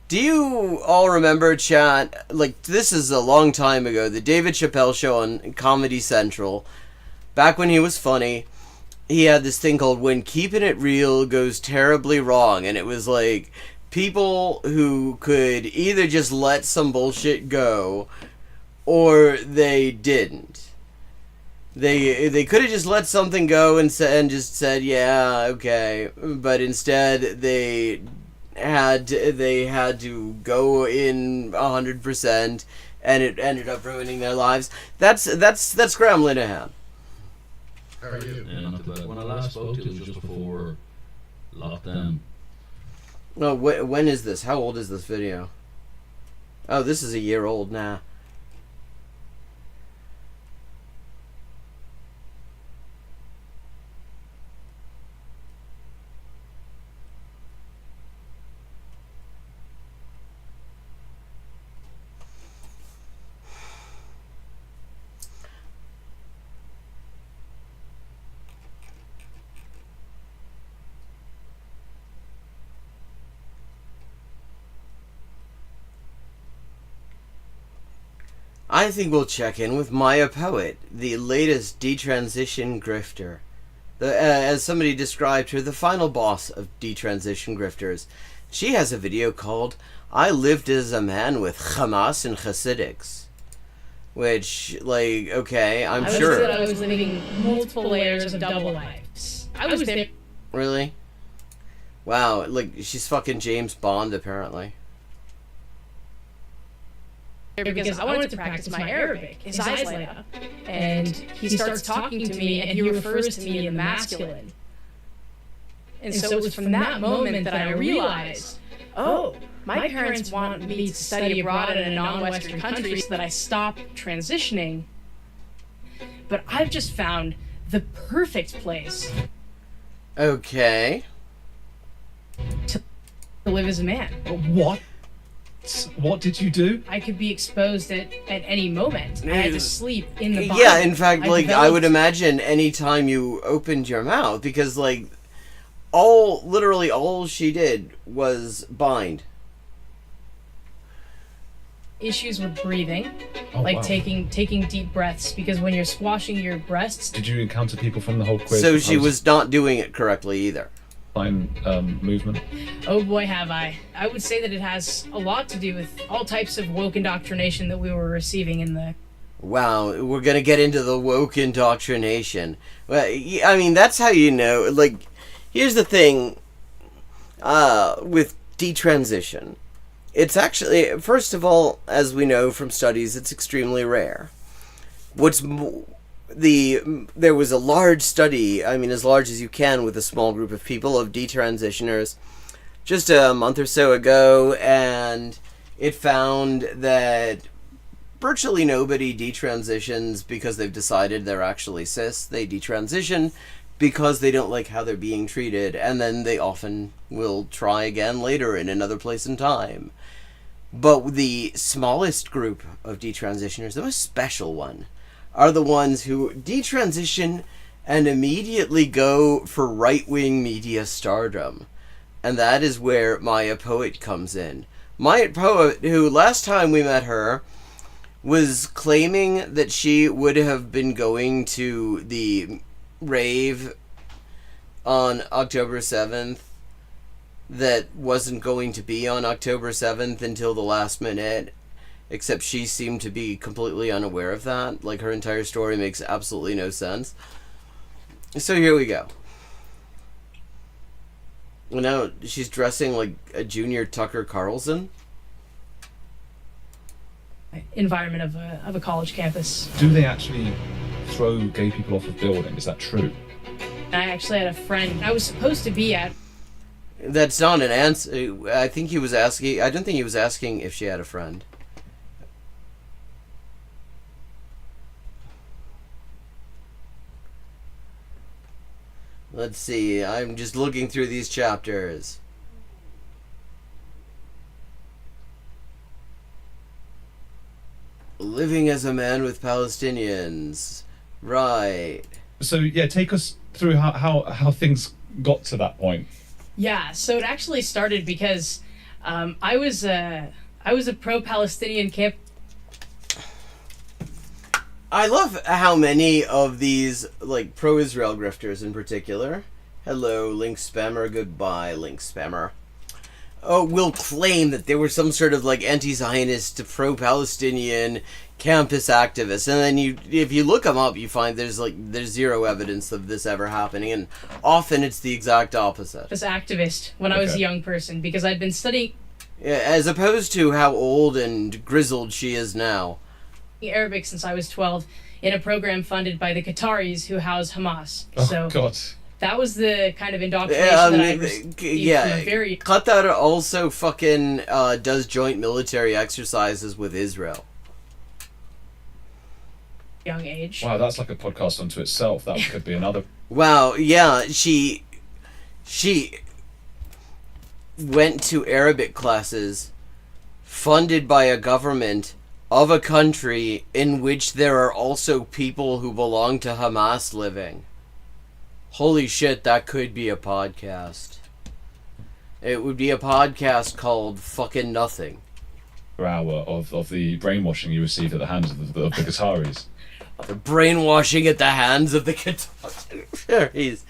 do you all remember, chat, like, this is a long time ago, the David Chappelle show on Comedy Central, back when he was funny, he had this thing called When Keeping It Real Goes Terribly Wrong, and it was like people who could either just let some bullshit go, or they didn't. They could have just let something go and just said, yeah, okay, but instead they had to go in 100%, and it ended up ruining their lives. That's Graham Linehan. How are you? Yeah, not too bad. When I last spoke to you, it was just before lockdown. No, when is this? How old is this video? Oh, this is a year old now. I think we'll check in with Maya Poet, the latest detransition grifter. As somebody described her, the final boss of detransition grifters. She has a video called I Lived as a Man with Hamas and Hasidics. Which, like, okay, I'm sure. I was living multiple layers of double lives. I was there. Really? Wow, like, she's fucking James Bond, apparently. Because I wanted to practice my Arabic. His eyes light up, and he starts talking to me, and he refers to me in the masculine. And so it was from that moment that I realized, oh, my parents want me to study abroad in a non-Western country so that I stop transitioning. But I've just found the perfect place. Okay. To live as a man. What? What did you do? I could be exposed at any moment. I had to sleep in the body. Yeah, in fact, I developed- would imagine any time you opened your mouth, because literally all she did was bind. Issues with breathing, wow. taking deep breaths, because when you're squashing your breasts, Did you encounter people from the whole quiz? So she was not doing it correctly either. Fine movement. oh boy have I. I would say that it has a lot to do with all types of woke indoctrination that we were receiving in the... Wow, we're gonna get into the woke indoctrination. Well, I mean, that's how you know. Here's the thing with detransition. It's actually, first of all, as we know from studies, it's extremely rare. There was a large study, I mean, as large as you can, with a small group of people, of detransitioners just a month or so ago, and it found that virtually nobody detransitions because they've decided they're actually cis. They detransition because they don't like how they're being treated, and then they often will try again later in another place and time. But the smallest group of detransitioners, the most special one, are the ones who detransition and immediately go for right-wing media stardom. And that is where Maya Poet comes in. Maya Poet, who last time we met her, was claiming that she would have been going to the rave on October 7th that wasn't going to be on October 7th until the last minute, except she seemed to be completely unaware of that. Like, her entire story makes absolutely no sense. So here we go. Well, now she's dressing like a junior Tucker Carlson. environment of a college campus. Do they actually throw gay people off of building? Is that true? I actually had a friend I was supposed to be at. That's not an answer. I think he was asking. I don't think he was asking if she had a friend. Let's see. I'm just looking through these chapters. Living as a man with Palestinians. Right. So yeah, take us through how things got to that point. Yeah, so it actually started because I was a pro-Palestinian camp. I love how many of these, like, pro-Israel grifters in particular, hello, link spammer, goodbye, link spammer, will claim that they were some sort of, like, anti-Zionist, pro-Palestinian campus activists. And then if you look them up, you find there's zero evidence of this ever happening, and often it's the exact opposite. As activist when I was a young person, because I'd been studying... Yeah, as opposed to how old and grizzled she is now. Arabic since I was 12 in a program funded by the Qataris who house Hamas. Oh, so God. That was the kind of indoctrination that I received from a very Qatar also fucking does joint military exercises with Israel. Young age. Wow, that's like a podcast unto itself. That could be another. Wow, yeah, she went to Arabic classes funded by a government of a country in which there are also people who belong to Hamas living. Holy shit, that could be a podcast. It would be a podcast called Fucking Nothing. Hour of the brainwashing you received at the hands of the Qataris. The brainwashing at the hands of the Qataris.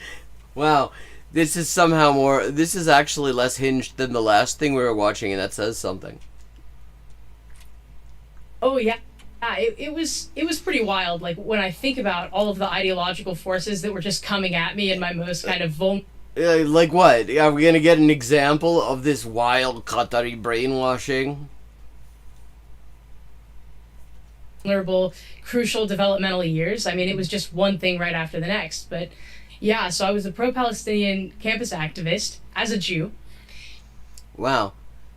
Wow, this is somehow more... This is actually less hinged than the last thing we were watching, and that says something. Oh yeah, it was pretty wild. Like when I think about all of the ideological forces that were just coming at me in my most kind of like what? Are we gonna get an example of this wild Qatari brainwashing? vulnerable, crucial developmental years. I mean, it was just one thing right after the next. But yeah, so I was a pro-Palestinian campus activist as a Jew. Wow.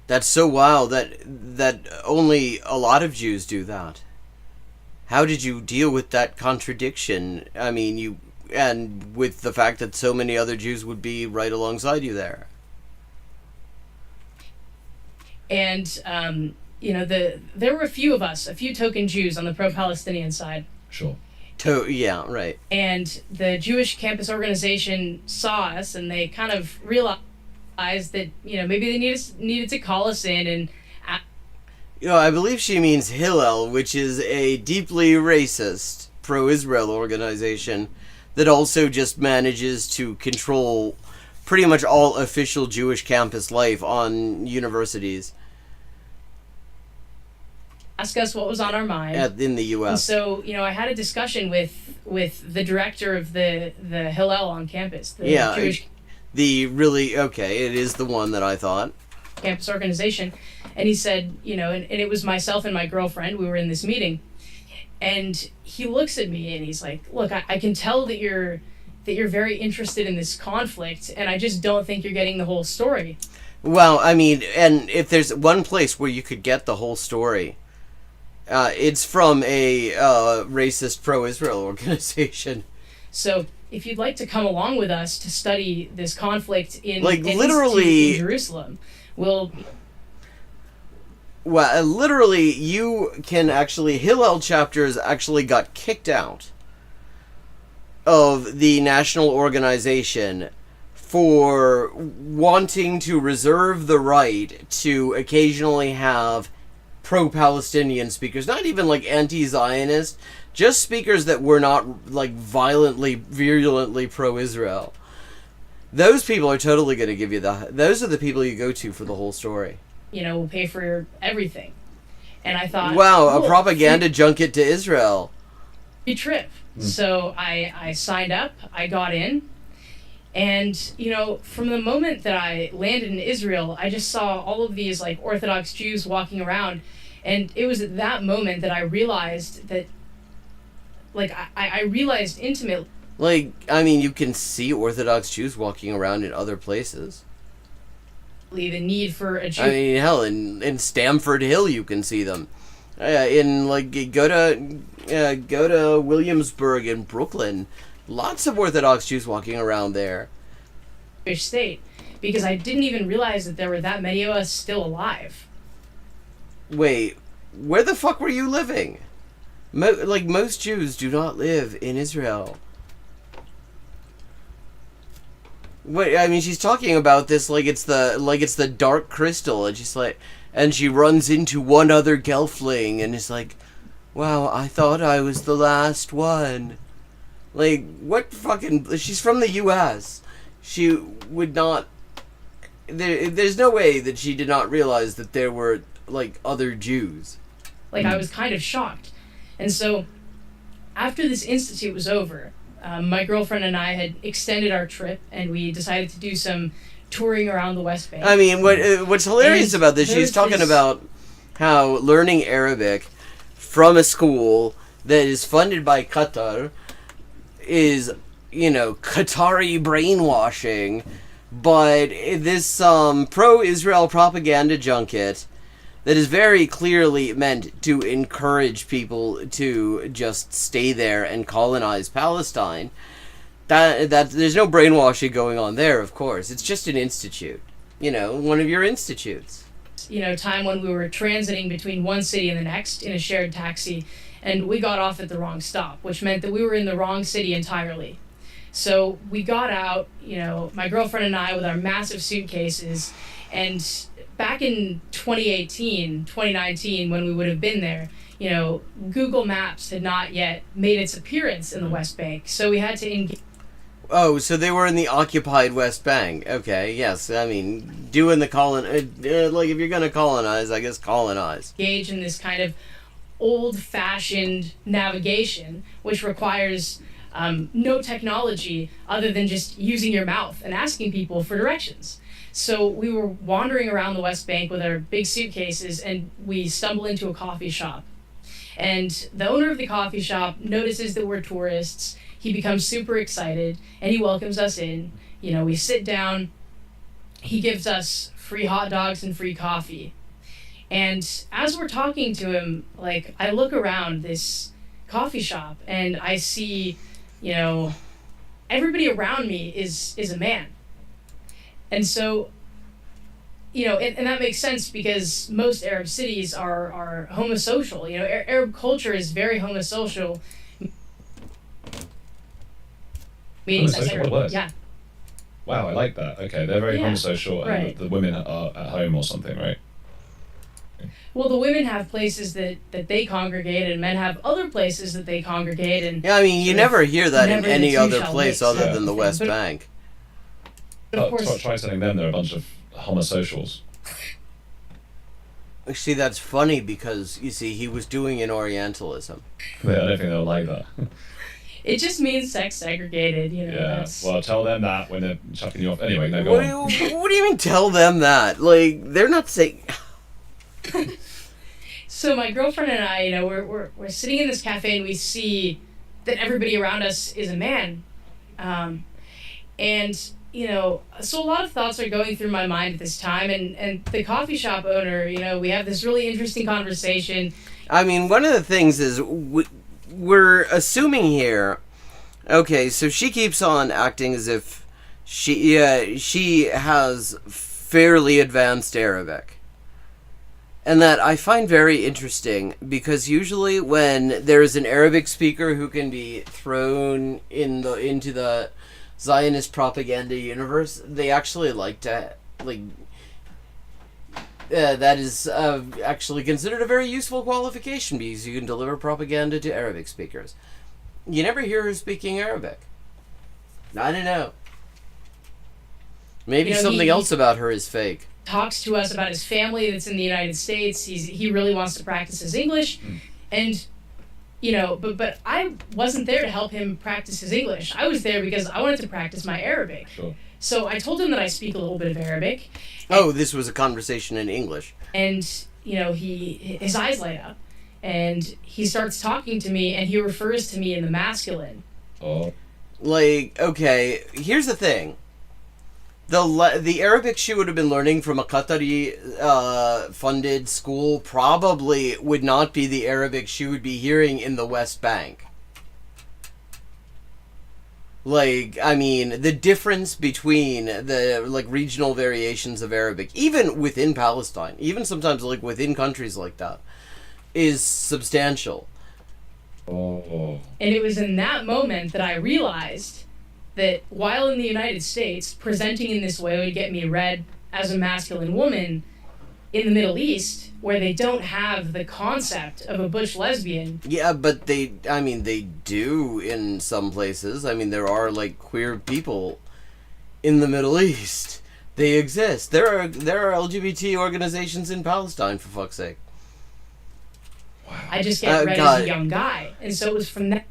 That's so wild that only a lot of Jews do that. How did you deal with that contradiction? I mean, and with the fact that so many other Jews would be right alongside you there. And there were a few of us, a few token Jews on the pro-Palestinian side. Sure. Yeah, right. And the Jewish campus organization saw us, and they kind of realized that maybe they needed to call us in and. I believe she means Hillel, which is a deeply racist pro-Israel organization that also just manages to control pretty much all official Jewish campus life on universities. Ask us what was on our mind in the U.S. And so, I had a discussion with the director of the Hillel on campus. The Jewish it is the one that I thought. Campus organization. And he said, and it was myself and my girlfriend, we were in this meeting, and he looks at me and he's like, look, I can tell that you're very interested in this conflict, and I just don't think you're getting the whole story. Well, I mean, and if there's one place where you could get the whole story, it's from a racist pro-Israel organization. So if you'd like to come along with us to study this conflict in literally in Jerusalem, literally, you can actually... Hillel chapters actually got kicked out of the national organization for wanting to reserve the right to occasionally have pro-Palestinian speakers. Not even, anti-Zionist, just speakers that were not, virulently pro-Israel. Those people are totally going to give you those are the people you go to for the whole story. We'll pay for everything. And I thought, wow, a propaganda junket to Israel. Free trip. So I signed up, I got in, and, from the moment that I landed in Israel, I just saw all of these, Orthodox Jews walking around, and it was at that moment that I realized that, I realized intimately. You can see Orthodox Jews walking around in other places. The need for a Jew. I mean, hell, in Stamford Hill you can see them. Go to Williamsburg in Brooklyn. Lots of Orthodox Jews walking around there. State, because I didn't even realize that there were that many of us still alive. Wait, where the fuck were you living? Most Jews do not live in Israel. Wait, I mean, she's talking about this it's the Dark Crystal, and she's and she runs into one other Gelfling, and is like, wow, I thought I was the last one. What fucking... She's from the U.S. She would not... There's no way that she did not realize that there were, other Jews. I was kind of shocked. And so, after this institute was over, my girlfriend and I had extended our trip, and we decided to do some touring around the West Bank. I mean, what's hilarious about this, she's talking about how learning Arabic from a school that is funded by Qatar is, Qatari brainwashing, but this pro-Israel propaganda junket that is very clearly meant to encourage people to just stay there and colonize Palestine. That there's no brainwashing going on there, of course. It's just an institute. One of your institutes. Time when we were transiting between one city and the next in a shared taxi, and we got off at the wrong stop, which meant that we were in the wrong city entirely. So we got out, my girlfriend and I with our massive suitcases, and back in 2019, when we would have been there, Google Maps had not yet made its appearance in the West Bank, so we had to engage. Oh, so they were in the occupied West Bank. Okay, yes. I mean, doing the if you're gonna colonize, I guess colonize. Engage in this kind of old-fashioned navigation, which requires no technology other than just using your mouth and asking people for directions. So we were wandering around the West Bank with our big suitcases, and we stumble into a coffee shop. And the owner of the coffee shop notices that we're tourists. He becomes super excited, and he welcomes us in. We sit down. He gives us free hot dogs and free coffee. And as we're talking to him, I look around this coffee shop, and I see, everybody around me is a man. And so and that makes sense because most Arab cities are homosocial. Arab culture is very homosocial. Meaning Homosocial, what a word. yeah. Wow, I like that. Okay, they're very Yeah, homosocial, and right. the women are at home or something, right? Well, the women have places that they congregate, and men have other places that they congregate. And Yeah, I mean, you never hear that in any other place other Yeah. than the West Bank. But of course, Try telling them they're a bunch of homosocials. See, that's funny because, you see, he was doing an Orientalism. I don't think they'll like that. it just means sex segregated. Yeah. That's, Well, tell them that when they're chucking you off. Anyway, no, go on. What do you mean tell them that? Like, they're not saying... So my girlfriend and I, we're sitting in this cafe and we see that everybody around us is a man, and so a lot of thoughts are going through my mind at this time. And the coffee shop owner, we have this really interesting conversation. I mean, one of the things is we're assuming here. Okay, so she keeps on acting as if she has fairly advanced Arabic. And that I find very interesting because usually when there is an Arabic speaker who can be thrown into the Zionist propaganda universe, they actually like to that is actually considered a very useful qualification because you can deliver propaganda to Arabic speakers. You never hear her speaking Arabic. I don't know. Maybe something else about her is fake. Talks to us about his family that's in the United States. He really wants to practice his English, and but I wasn't there to help him practice his English. I was there because I wanted to practice my Arabic. Sure. So I told him that I speak a little bit of Arabic. Oh, this was a conversation in English. And his eyes light up, and he starts talking to me, and he refers to me in the masculine. Oh. Like, okay, here's the thing. The Arabic she would have been learning from a Qatari funded school probably would not be the Arabic she would be hearing in the West Bank. Like, I mean, the difference between the regional variations of Arabic, even within Palestine, even sometimes within countries like that, is substantial. Oh. And it was in that moment that I realized that while in the United States, presenting in this way would get me read as a masculine woman, in the Middle East, where they don't have the concept of a butch lesbian. Yeah, but they do in some places. I mean, there are, queer people in the Middle East. They exist. There are LGBT organizations in Palestine, for fuck's sake. I just get read as a young guy. And so it was from that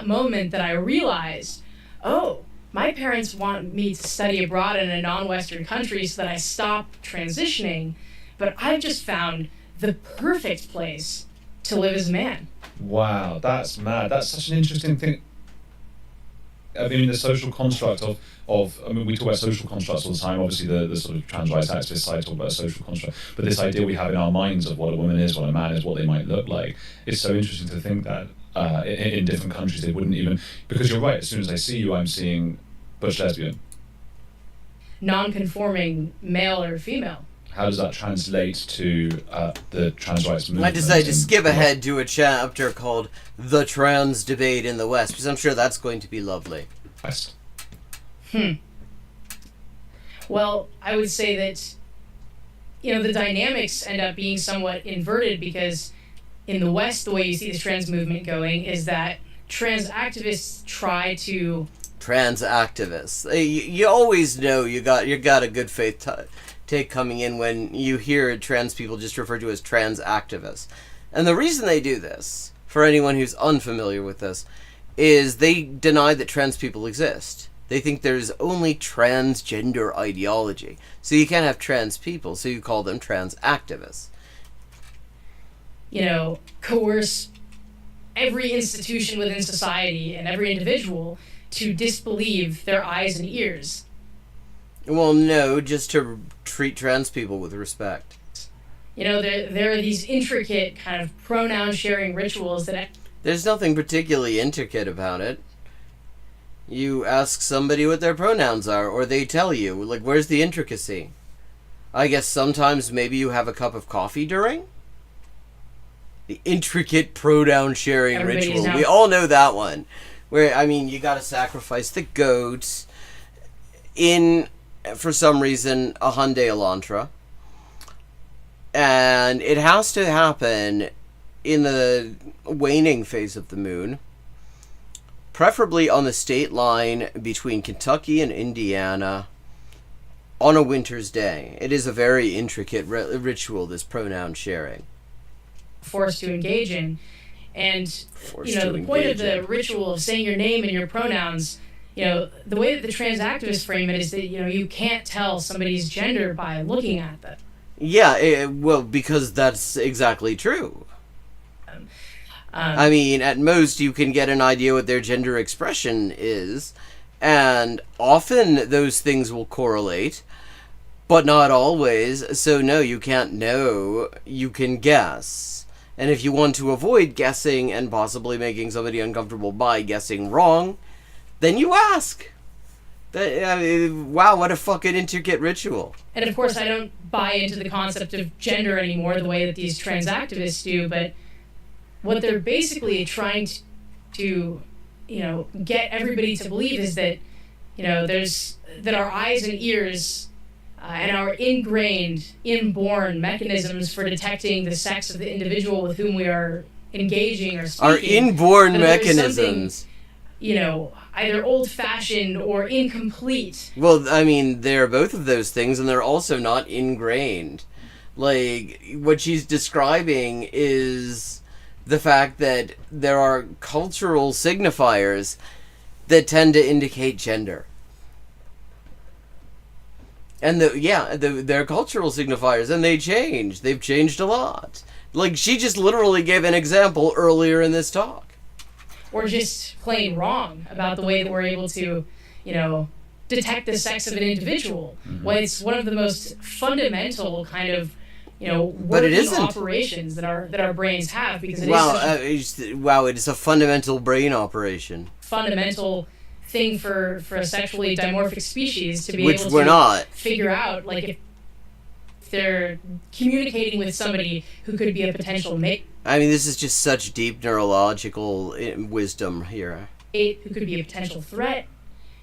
moment that I realized, oh, my parents want me to study abroad in a non-Western country so that I stop transitioning, but I've just found the perfect place to live as a man. Wow, that's mad. That's such an interesting thing. I mean, the social construct we talk about social constructs all the time. Obviously, the sort of trans rights activist side talk about social construct, but this idea we have in our minds of what a woman is, what a man is, what they might look like, it's so interesting to think that in different countries they wouldn't even, because you're right, as soon as I see you, I'm seeing butch lesbian. Non-conforming male or female. How does that translate to the trans rights movement? I decided to skip ahead to a chapter called The Trans Debate in the West, because I'm sure that's going to be lovely. West. Well, I would say that, the dynamics end up being somewhat inverted because in the West, the way you see the trans movement going is that trans activists try to... Trans activists. You always know you got a good faith take coming in when you hear trans people just referred to as trans activists. And the reason they do this, for anyone who's unfamiliar with this, is they deny that trans people exist. They think there's only transgender ideology. So you can't have trans people, so you call them trans activists. Coerce every institution within society and every individual to disbelieve their eyes and ears. Well, no, just to treat trans people with respect. There are these intricate kind of pronoun-sharing rituals that... There's nothing particularly intricate about it. You ask somebody what their pronouns are, or they tell you. Where's the intricacy? I guess sometimes maybe you have a cup of coffee during? The intricate pronoun sharing Everybody's ritual. now- We all know that one. Where, I mean, you gotta sacrifice the goats in, for some reason, a Hyundai Elantra. And it has to happen in the waning phase of the moon. Preferably on the state line between Kentucky and Indiana on a winter's day. It is a very intricate ritual, this pronoun sharing. Forced to engage in. And, Forced you know, to the point of engage the in. ritual of saying your name and your pronouns, you know, the way that the trans activists frame it is that, you know, you can't tell somebody's gender by looking at them. Yeah, well, because that's exactly true. I mean, at most, you can get an idea what their gender expression is, and often those things will correlate, but not always. So, no, you can't know. You can guess. And if you want to avoid guessing and possibly making somebody uncomfortable by guessing wrong, then you ask. I mean, wow, what a fucking intricate ritual. And of course, I don't buy into the concept of gender anymore the way that these trans activists do, but what they're basically trying to you know, get everybody to believe is that, you know, that our eyes and ears and our ingrained, inborn mechanisms for detecting the sex of the individual with whom we are engaging or speaking. Our inborn that there's mechanisms. something, you know, either old-fashioned or incomplete. Well, I mean, they're both of those things, and they're also not ingrained. Like, what she's describing is the fact that there are cultural signifiers that tend to indicate gender. And they're cultural signifiers, and they change. They've changed a lot. Like, she just literally gave an example earlier in this talk. Or just plain wrong about the way that we're able to, you know, detect the sex of an individual. When it's one of the most fundamental kind of, you know, But it working isn't. operations that our brains have, because it Wow, is such a it is a fundamental brain operation. fundamental thing for a sexually dimorphic species to be Which able we're to not. figure out, like, if they're communicating with somebody who could be a potential mate, I mean, this is just such deep neurological wisdom here. who could be a potential threat.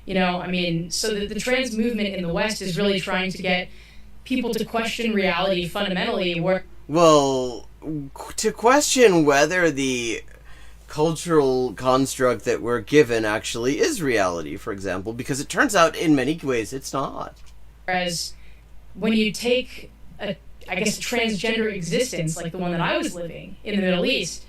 You know, I mean, so the trans movement in the West is really trying to get people to question reality fundamentally, where Well, to question whether the cultural construct that we're given actually is reality, for example, because it turns out in many ways it's not. whereas when you take a transgender existence like the one that I was living in the Middle East,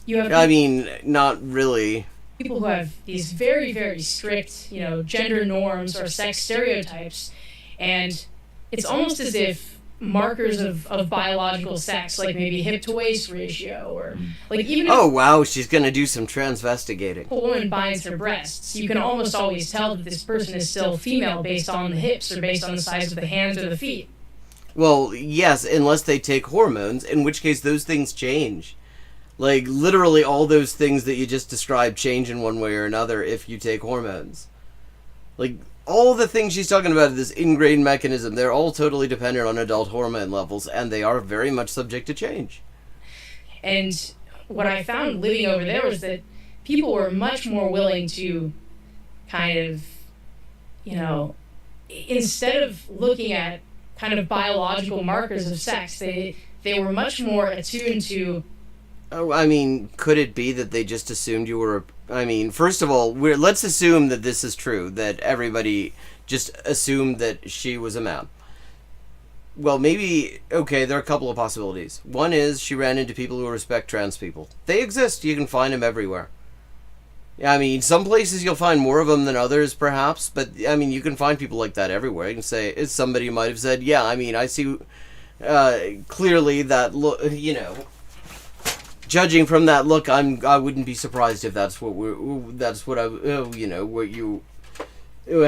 you have I mean, not really. people who have these very, very strict, you know, gender norms or sex stereotypes, and it's almost as if markers of biological sex, like maybe hip to waist ratio, or like even if Oh, wow, she's gonna do some transvestigating. a woman binds her breasts, you can almost always tell that this person is still female based on the hips or based on the size of the hands or the feet. Well, yes, unless they take hormones, in which case those things change. Like, literally all those things that you just described change in one way or another if you take hormones. Like, all the things she's talking about, this ingrained mechanism, they're all totally dependent on adult hormone levels, and they are very much subject to change. And what I found living over there was that people were much more willing to kind of, you know, instead of looking at kind of biological markers of sex, they were much more attuned to. Oh, I mean, could it be that they just assumed you were... I mean, first of all, let's assume that this is true, that everybody just assumed that she was a man. Well, maybe... Okay, there are a couple of possibilities. One is she ran into people who respect trans people. They exist. You can find them everywhere. I mean, some places you'll find more of them than others, perhaps, but, I mean, you can find people like that everywhere. You can say, somebody might have said, yeah, I mean, I see clearly that, you know... Judging from that look, I wouldn't be surprised if that's what you know,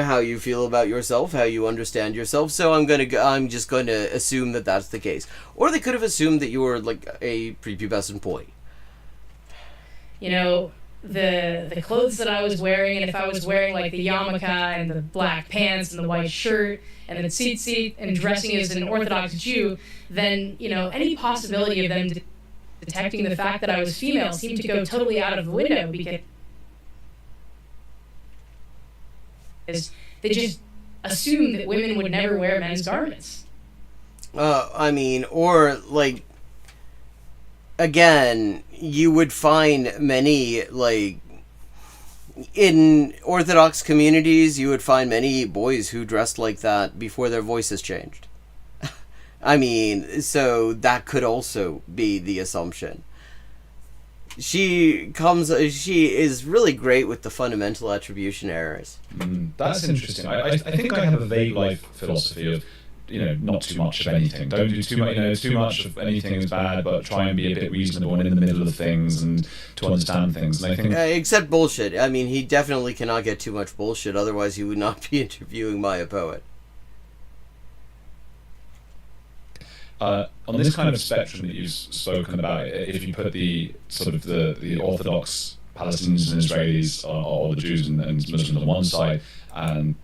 how you feel about yourself, how you understand yourself. So I'm just going to assume that that's the case. Or they could have assumed that you were like a prepubescent boy. You know, the clothes that I was wearing, and if I was wearing like the yarmulke and the black pants and the white shirt and the tzitzit and dressing as an Orthodox Jew, then any possibility of them detecting the fact that I was female seemed to go totally out of the window, because they just assumed that women would never wear men's garments. Or like, again, you would find many, like, in Orthodox communities, you would find many boys who dressed like that before their voices changed. So that could also be the assumption. She is really great with the fundamental attribution errors. That's interesting. I think I have a vague life philosophy of, not too much of anything. Don't do too much. Too much of anything is bad, but try and be a bit reasonable and in the middle of things and to understand things. And I think, except bullshit. He definitely cannot get too much bullshit. Otherwise, he would not be interviewing Maya Poet. On this kind of spectrum that you've spoken about, if you put the sort of the Orthodox Palestinians and Israelis, or the Jews and Muslims on one side, and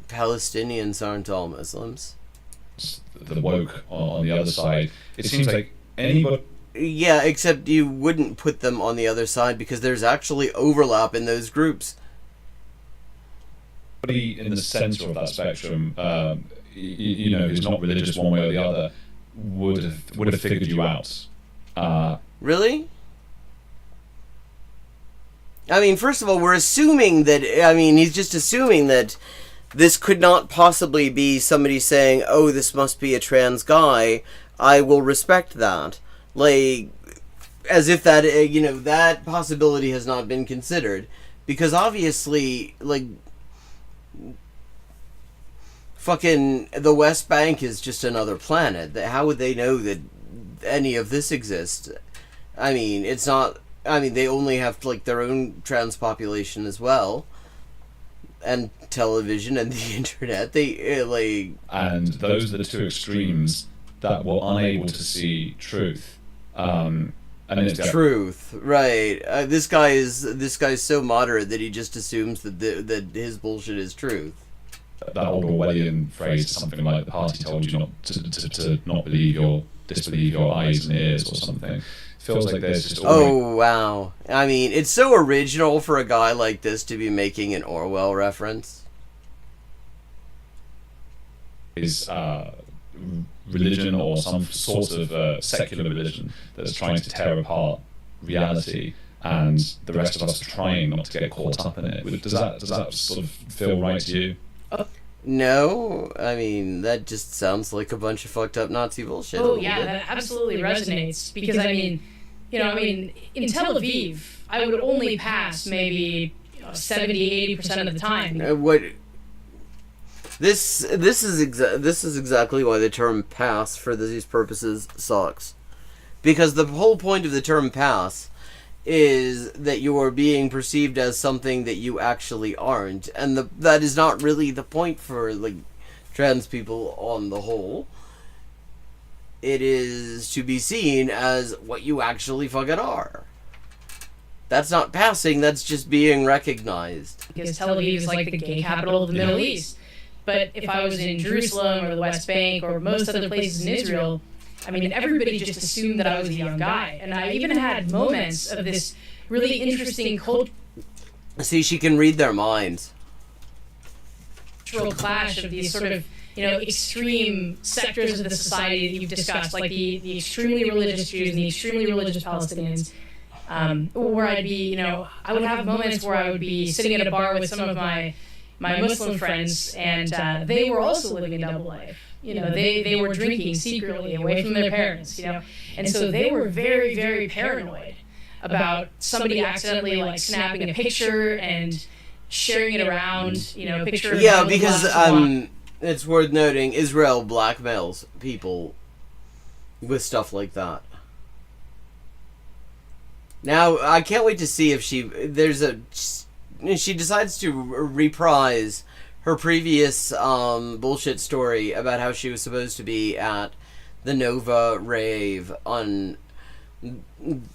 Palestinians aren't all Muslims. The woke on the other side, it seems like anybody. Yeah, except you wouldn't put them on the other side because there's actually overlap in those groups. In the center of that spectrum, who's not religious one way or the other, would have figured you out. Really? First of all, we're assuming that. He's just assuming that this could not possibly be somebody saying, "Oh, this must be a trans guy. I will respect that." Like, as if that that possibility has not been considered, because obviously, like, fucking the West Bank is just another planet. How would they know that any of this exists? It's not. They only have like their own trans population as well, and television and the internet. And those are the two extremes that were unable to see truth. And it's truth, right? This guy's so moderate that he just assumes that his bullshit is truth. That old Orwellian phrase, something like "the party told you not to not disbelieve your eyes and ears" or something. Feels like there's just. Oh wow! It's so original for a guy like this to be making an Orwell reference. Is religion or some sort of secular religion that's trying to tear apart reality, and the rest of us are trying not to get caught up in it. Does that sort of feel right to you? No, that just sounds like a bunch of fucked up Nazi bullshit. Oh yeah, that absolutely resonates, because in Tel Aviv, I would only pass maybe 70-80% of the time. This is exactly why the term pass for these purposes sucks, because the whole point of the term pass is that you are being perceived as something that you actually aren't, and that is not really the point for like trans people on the whole. It is to be seen as what you actually fucking are. That's not passing, that's just being recognized. Because Tel Aviv is like the gay capital of the Middle East. But if I was in Jerusalem or the West Bank or most other places in Israel, everybody just assumed that I was a young guy. And I even had moments of this really interesting cultural See, she can read their minds. Clash of these sort of, extreme sectors of the society that you've discussed, like the extremely religious Jews and the extremely religious Palestinians. Where I'd be, I would have moments where I would be sitting at a bar with some of my Muslim friends, and they were also living a double life. They were drinking secretly away from their parents, and so they were very, very paranoid about somebody accidentally like snapping a picture and sharing it around, a picture of yeah, because it's worth noting Israel blackmails people with stuff like that. Now, I can't wait to see if she decides to reprise her previous bullshit story about how she was supposed to be at the Nova rave on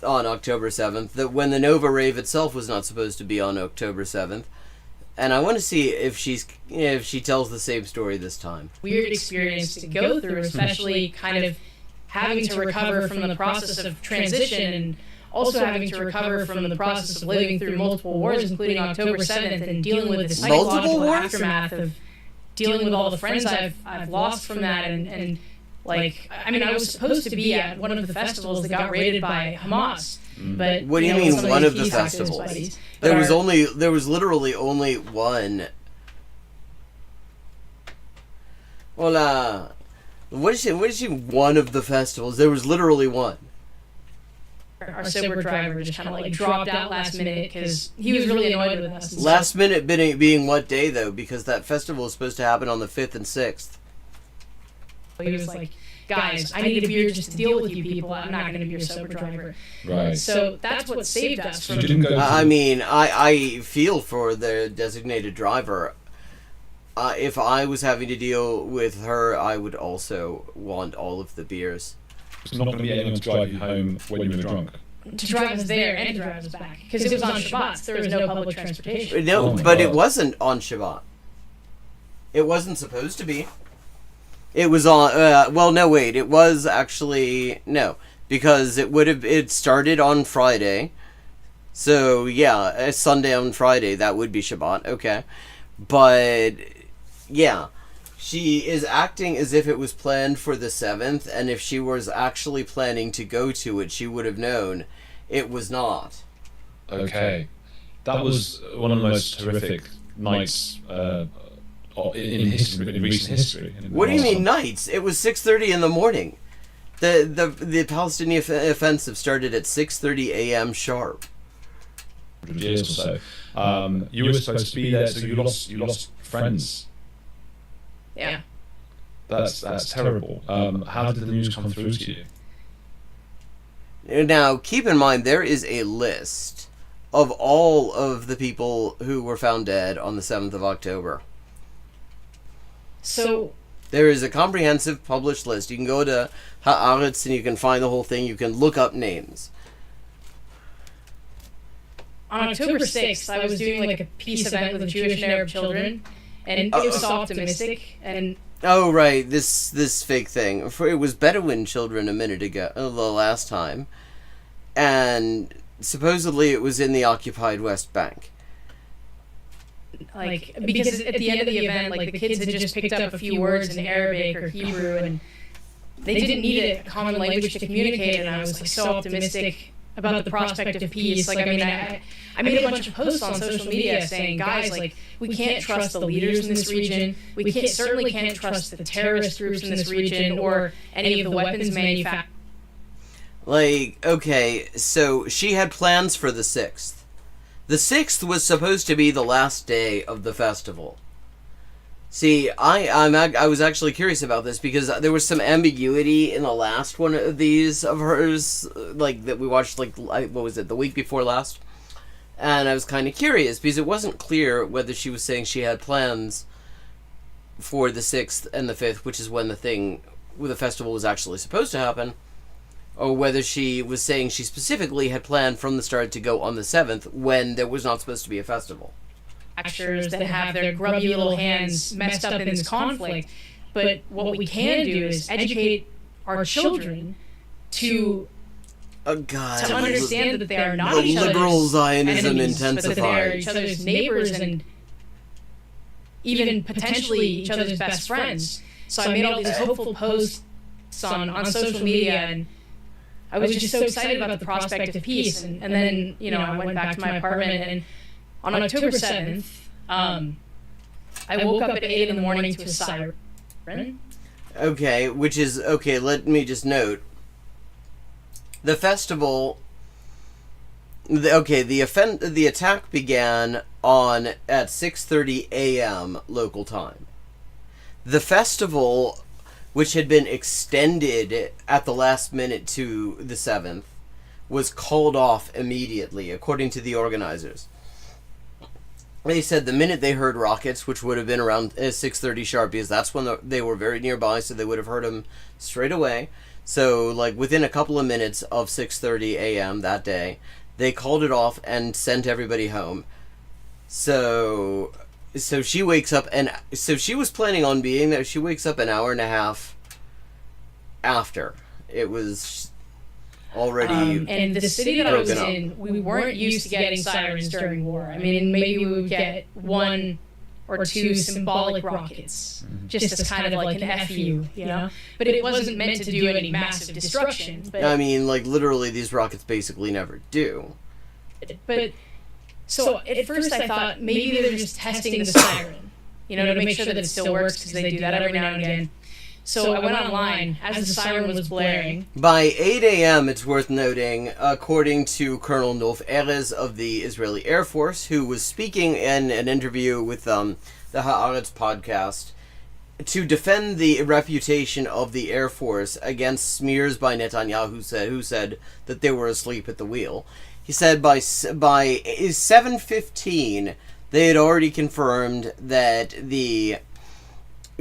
on October 7th, that when the Nova Rave itself was not supposed to be on October 7th. And I want to see if she tells the same story this time. Weird experience to go through, especially kind of having to recover from the process of transition and also having to recover from the process of living through multiple wars, including October 7th, and dealing with the psychological aftermath of dealing with all the friends I've lost from that. And like, I mean, I was supposed to be at one of the festivals that got raided by Hamas. But what do you mean one of the festivals? There was literally only one. Well, what is she one of the festivals? There was literally one. Our sober driver just kind of like dropped out last minute because he was really annoyed with us. Last minute being what day though? Because that festival was supposed to happen on the 5th and 6th. He was like, guys, I need a beer just to deal with you people. I'm not going to be your sober driver. Right. So that's what saved us from... I mean, I feel for the designated driver. If I was having to deal with her, I would also want all of the beers. It's not going to be anyone to drive you home when you were drunk. To drive us there and to drive us back. Because it was on Shabbat, so there was no public transportation. No, but it wasn't on Shabbat. It wasn't supposed to be. It was on, well, no, wait, it was actually, no, because it started on Friday, so, yeah, a Sunday on Friday, that would be Shabbat, okay, but, yeah, she is acting as if it was planned for the 7th, and if she was actually planning to go to it, she would have known it was not. Okay, that was one of the most horrific nights, in history, in recent history. What do you mean nights? It was 6:30 in the morning. The Palestinian offensive started at 6:30 a.m. sharp. Years or so. You were supposed to be there, so you lost friends. Yeah. That's terrible. How did the news come through to you? Now, keep in mind, there is a list of all of the people who were found dead on the 7th of October. So there is a comprehensive published list. You can go to Haaretz and you can find the whole thing. You can look up names. On October 6th, I was doing like a peace event with Jewish and Arab children, and it was so optimistic. And oh right, this fake thing. It was Bedouin children a minute ago, the last time, and supposedly it was in the occupied West Bank. Like, because at the end of the event, like, the kids had just picked up a few words in Arabic or Hebrew, and they didn't need a common language to communicate, and I was, like, so optimistic about the prospect of peace. Like, I mean, I made a bunch of posts on social media saying, guys, like, we can't trust the leaders in this region, we certainly can't trust the terrorist groups in this region, or any of the weapons manufacturers. Like, okay, so she had plans for the 6th. The 6th was supposed to be the last day of the festival. See, I was actually curious about this because there was some ambiguity in the last one of these of hers, like, that we watched, like, what was it, the week before last? And I was kind of curious because it wasn't clear whether she was saying she had plans for the 6th and the 5th, which is when the festival was actually supposed to happen, or whether she was saying she specifically had planned from the start to go on the 7th when there was not supposed to be a festival. Actors that have their grubby little hands messed up in this conflict. But what we can do is educate our children to understand that they are not each other's liberal Zionism enemies, but that they are intensified. each other's neighbors and even potentially each other's best friends. So I made all these hopeful posts on social media, and I was just so excited about the prospect of peace. And then, you know, I went back to my apartment, and on October 7th, I woke up at 8 in the morning to a siren. Okay, let me just note. The festival, the attack began at 6:30 a.m. local time. The festival, which had been extended at the last minute to the 7th, was called off immediately, according to the organizers. They said the minute they heard rockets, which would have been around 6:30 sharp, because that's when they were very nearby, so they would have heard them straight away. So, like, within a couple of minutes of 6:30 a.m. that day, they called it off and sent everybody home. So she wakes up, and so she was planning on being there. She wakes up an hour and a half after. It was already and the city that I was in, we weren't used to getting sirens during war. I mean, maybe we would get one or two symbolic rockets, just as kind of like an FU, you know? But it wasn't meant to do any massive destruction. But I mean, like, literally, these rockets basically never do. But so at first I thought maybe they're just testing the siren, you know, to make sure that it still works, because they do that every now and again. So I went online as the siren was blaring. By 8 a.m., it's worth noting, according to Colonel Nov Erez of the Israeli Air Force, who was speaking in an interview with the Haaretz podcast to defend the reputation of the Air Force against smears by Netanyahu, who said that they were asleep at the wheel. He said by 7:15, they had already confirmed that the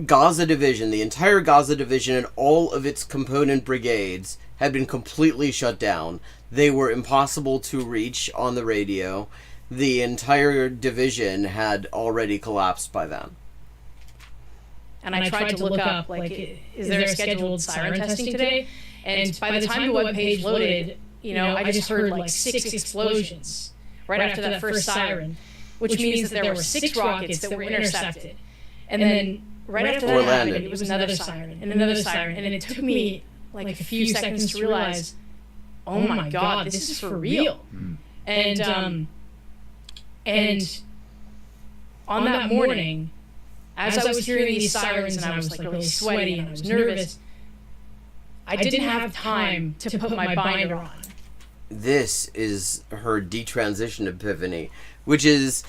Gaza division, the entire Gaza division and all of its component brigades had been completely shut down. They were impossible to reach on the radio. The entire division had already collapsed by then. And I tried to look up, like, is there a scheduled siren testing today? And by the time the webpage loaded, you know, I just heard like 6 explosions right after that first siren, which means that there were 6 rockets that were intercepted. And then right after that happened, it was another siren, and another siren, and it took me like a few seconds to realize, oh my God, this is for real. And on that morning, as I was hearing these sirens and I was like really sweaty and I was nervous, I didn't have time to put my binder on. This is her detransition epiphany, which is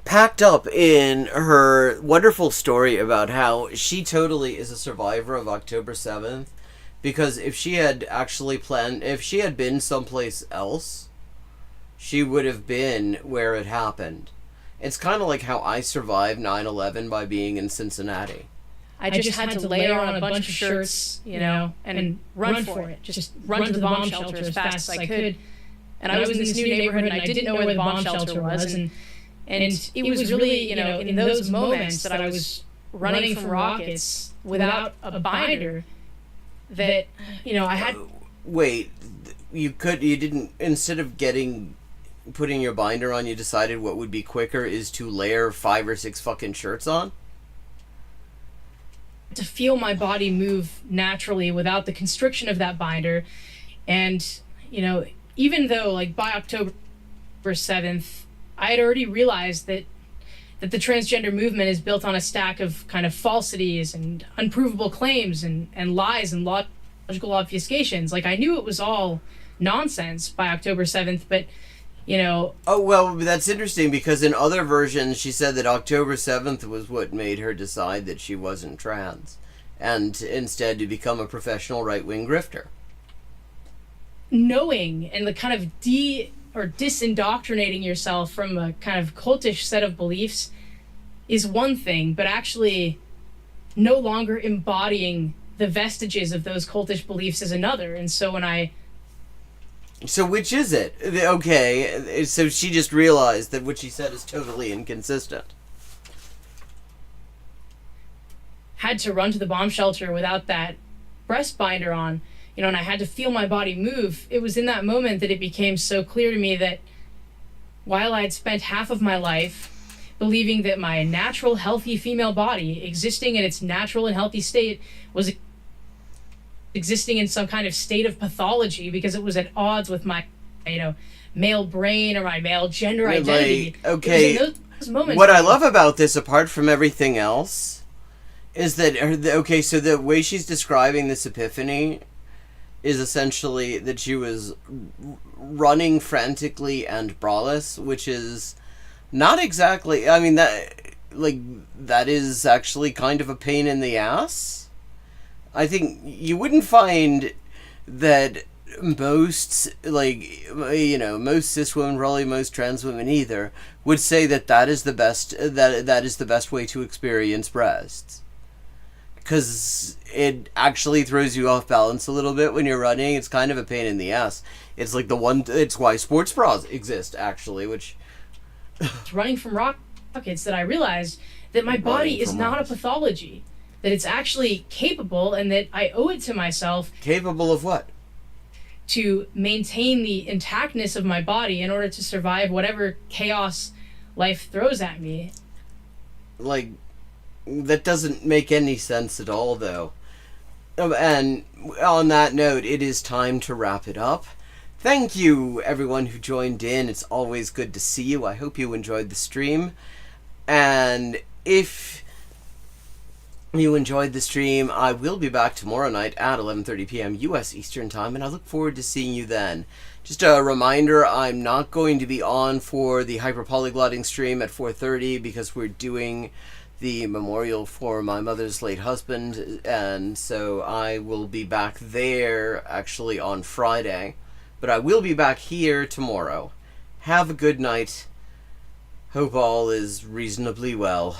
packed up in her wonderful story about how she totally is a survivor of October 7th, because if she had actually if she had been someplace else, she would have been where it happened. It's kind of like how I survived 9/11 by being in Cincinnati. I just had to layer on a bunch of shirts, you know, and run for it. Just run to the bomb shelter as fast as I could. And I was in this new neighborhood, and I didn't know where the bomb shelter was. And it was really, you know, in those moments that I was running from rockets without a binder that, you know, I had... Wait, you didn't, instead of putting your binder on, you decided what would be quicker is to layer 5 or 6 fucking shirts on? To feel my body move naturally without the constriction of that binder. And, you know, even though, like, by October 7th, I had already realized that the transgender movement is built on a stack of kind of falsities and unprovable claims and lies and logical obfuscations. Like, I knew it was all nonsense by October 7th, but, you know... Oh, well, that's interesting, because in other versions, she said that October 7th was what made her decide that she wasn't trans, and instead to become a professional right-wing grifter. Knowing and the kind of disindoctrinating yourself from a kind of cultish set of beliefs is one thing, but actually no longer embodying the vestiges of those cultish beliefs is another. And so when I... So which is it? Okay, so she just realized that what she said is totally inconsistent. Had to run to the bomb shelter without that breast binder on, you know, and I had to feel my body move. It was in that moment that it became so clear to me that while I had spent half of my life believing that my natural, healthy female body, existing in its natural and healthy state, was existing in some kind of state of pathology because it was at odds with my, you know, male brain or my male gender identity. Like, okay, those moments what I love about this, apart from everything else, is that, okay, so the way she's describing this epiphany is essentially that she was running frantically and braless, which is not exactly, I mean, that is actually kind of a pain in the ass. I think you wouldn't find that most, like, you know, most cis women, probably most trans women either, would say that is the best, that is the best way to experience breasts. because it actually throws you off balance a little bit when you're running. It's kind of a pain in the ass. It's like it's why sports bras exist, actually, which... It's running from rockets that I realized that my body is not a pathology. That it's actually capable, and that I owe it to myself. Capable of what? To maintain the intactness of my body in order to survive whatever chaos life throws at me. Like, that doesn't make any sense at all, though. And on that note, it is time to wrap it up. Thank you, everyone who joined in. It's always good to see you. I hope you enjoyed the stream. And if you enjoyed the stream, I will be back tomorrow night at 11:30 p.m. U.S. Eastern Time, and I look forward to seeing you then. Just a reminder, I'm not going to be on for the hyperpolyglotting stream at 4:30 because we're doing the memorial for my mother's late husband, and so I will be back there actually on Friday. But I will be back here tomorrow. Have a good night. Hope all is reasonably well.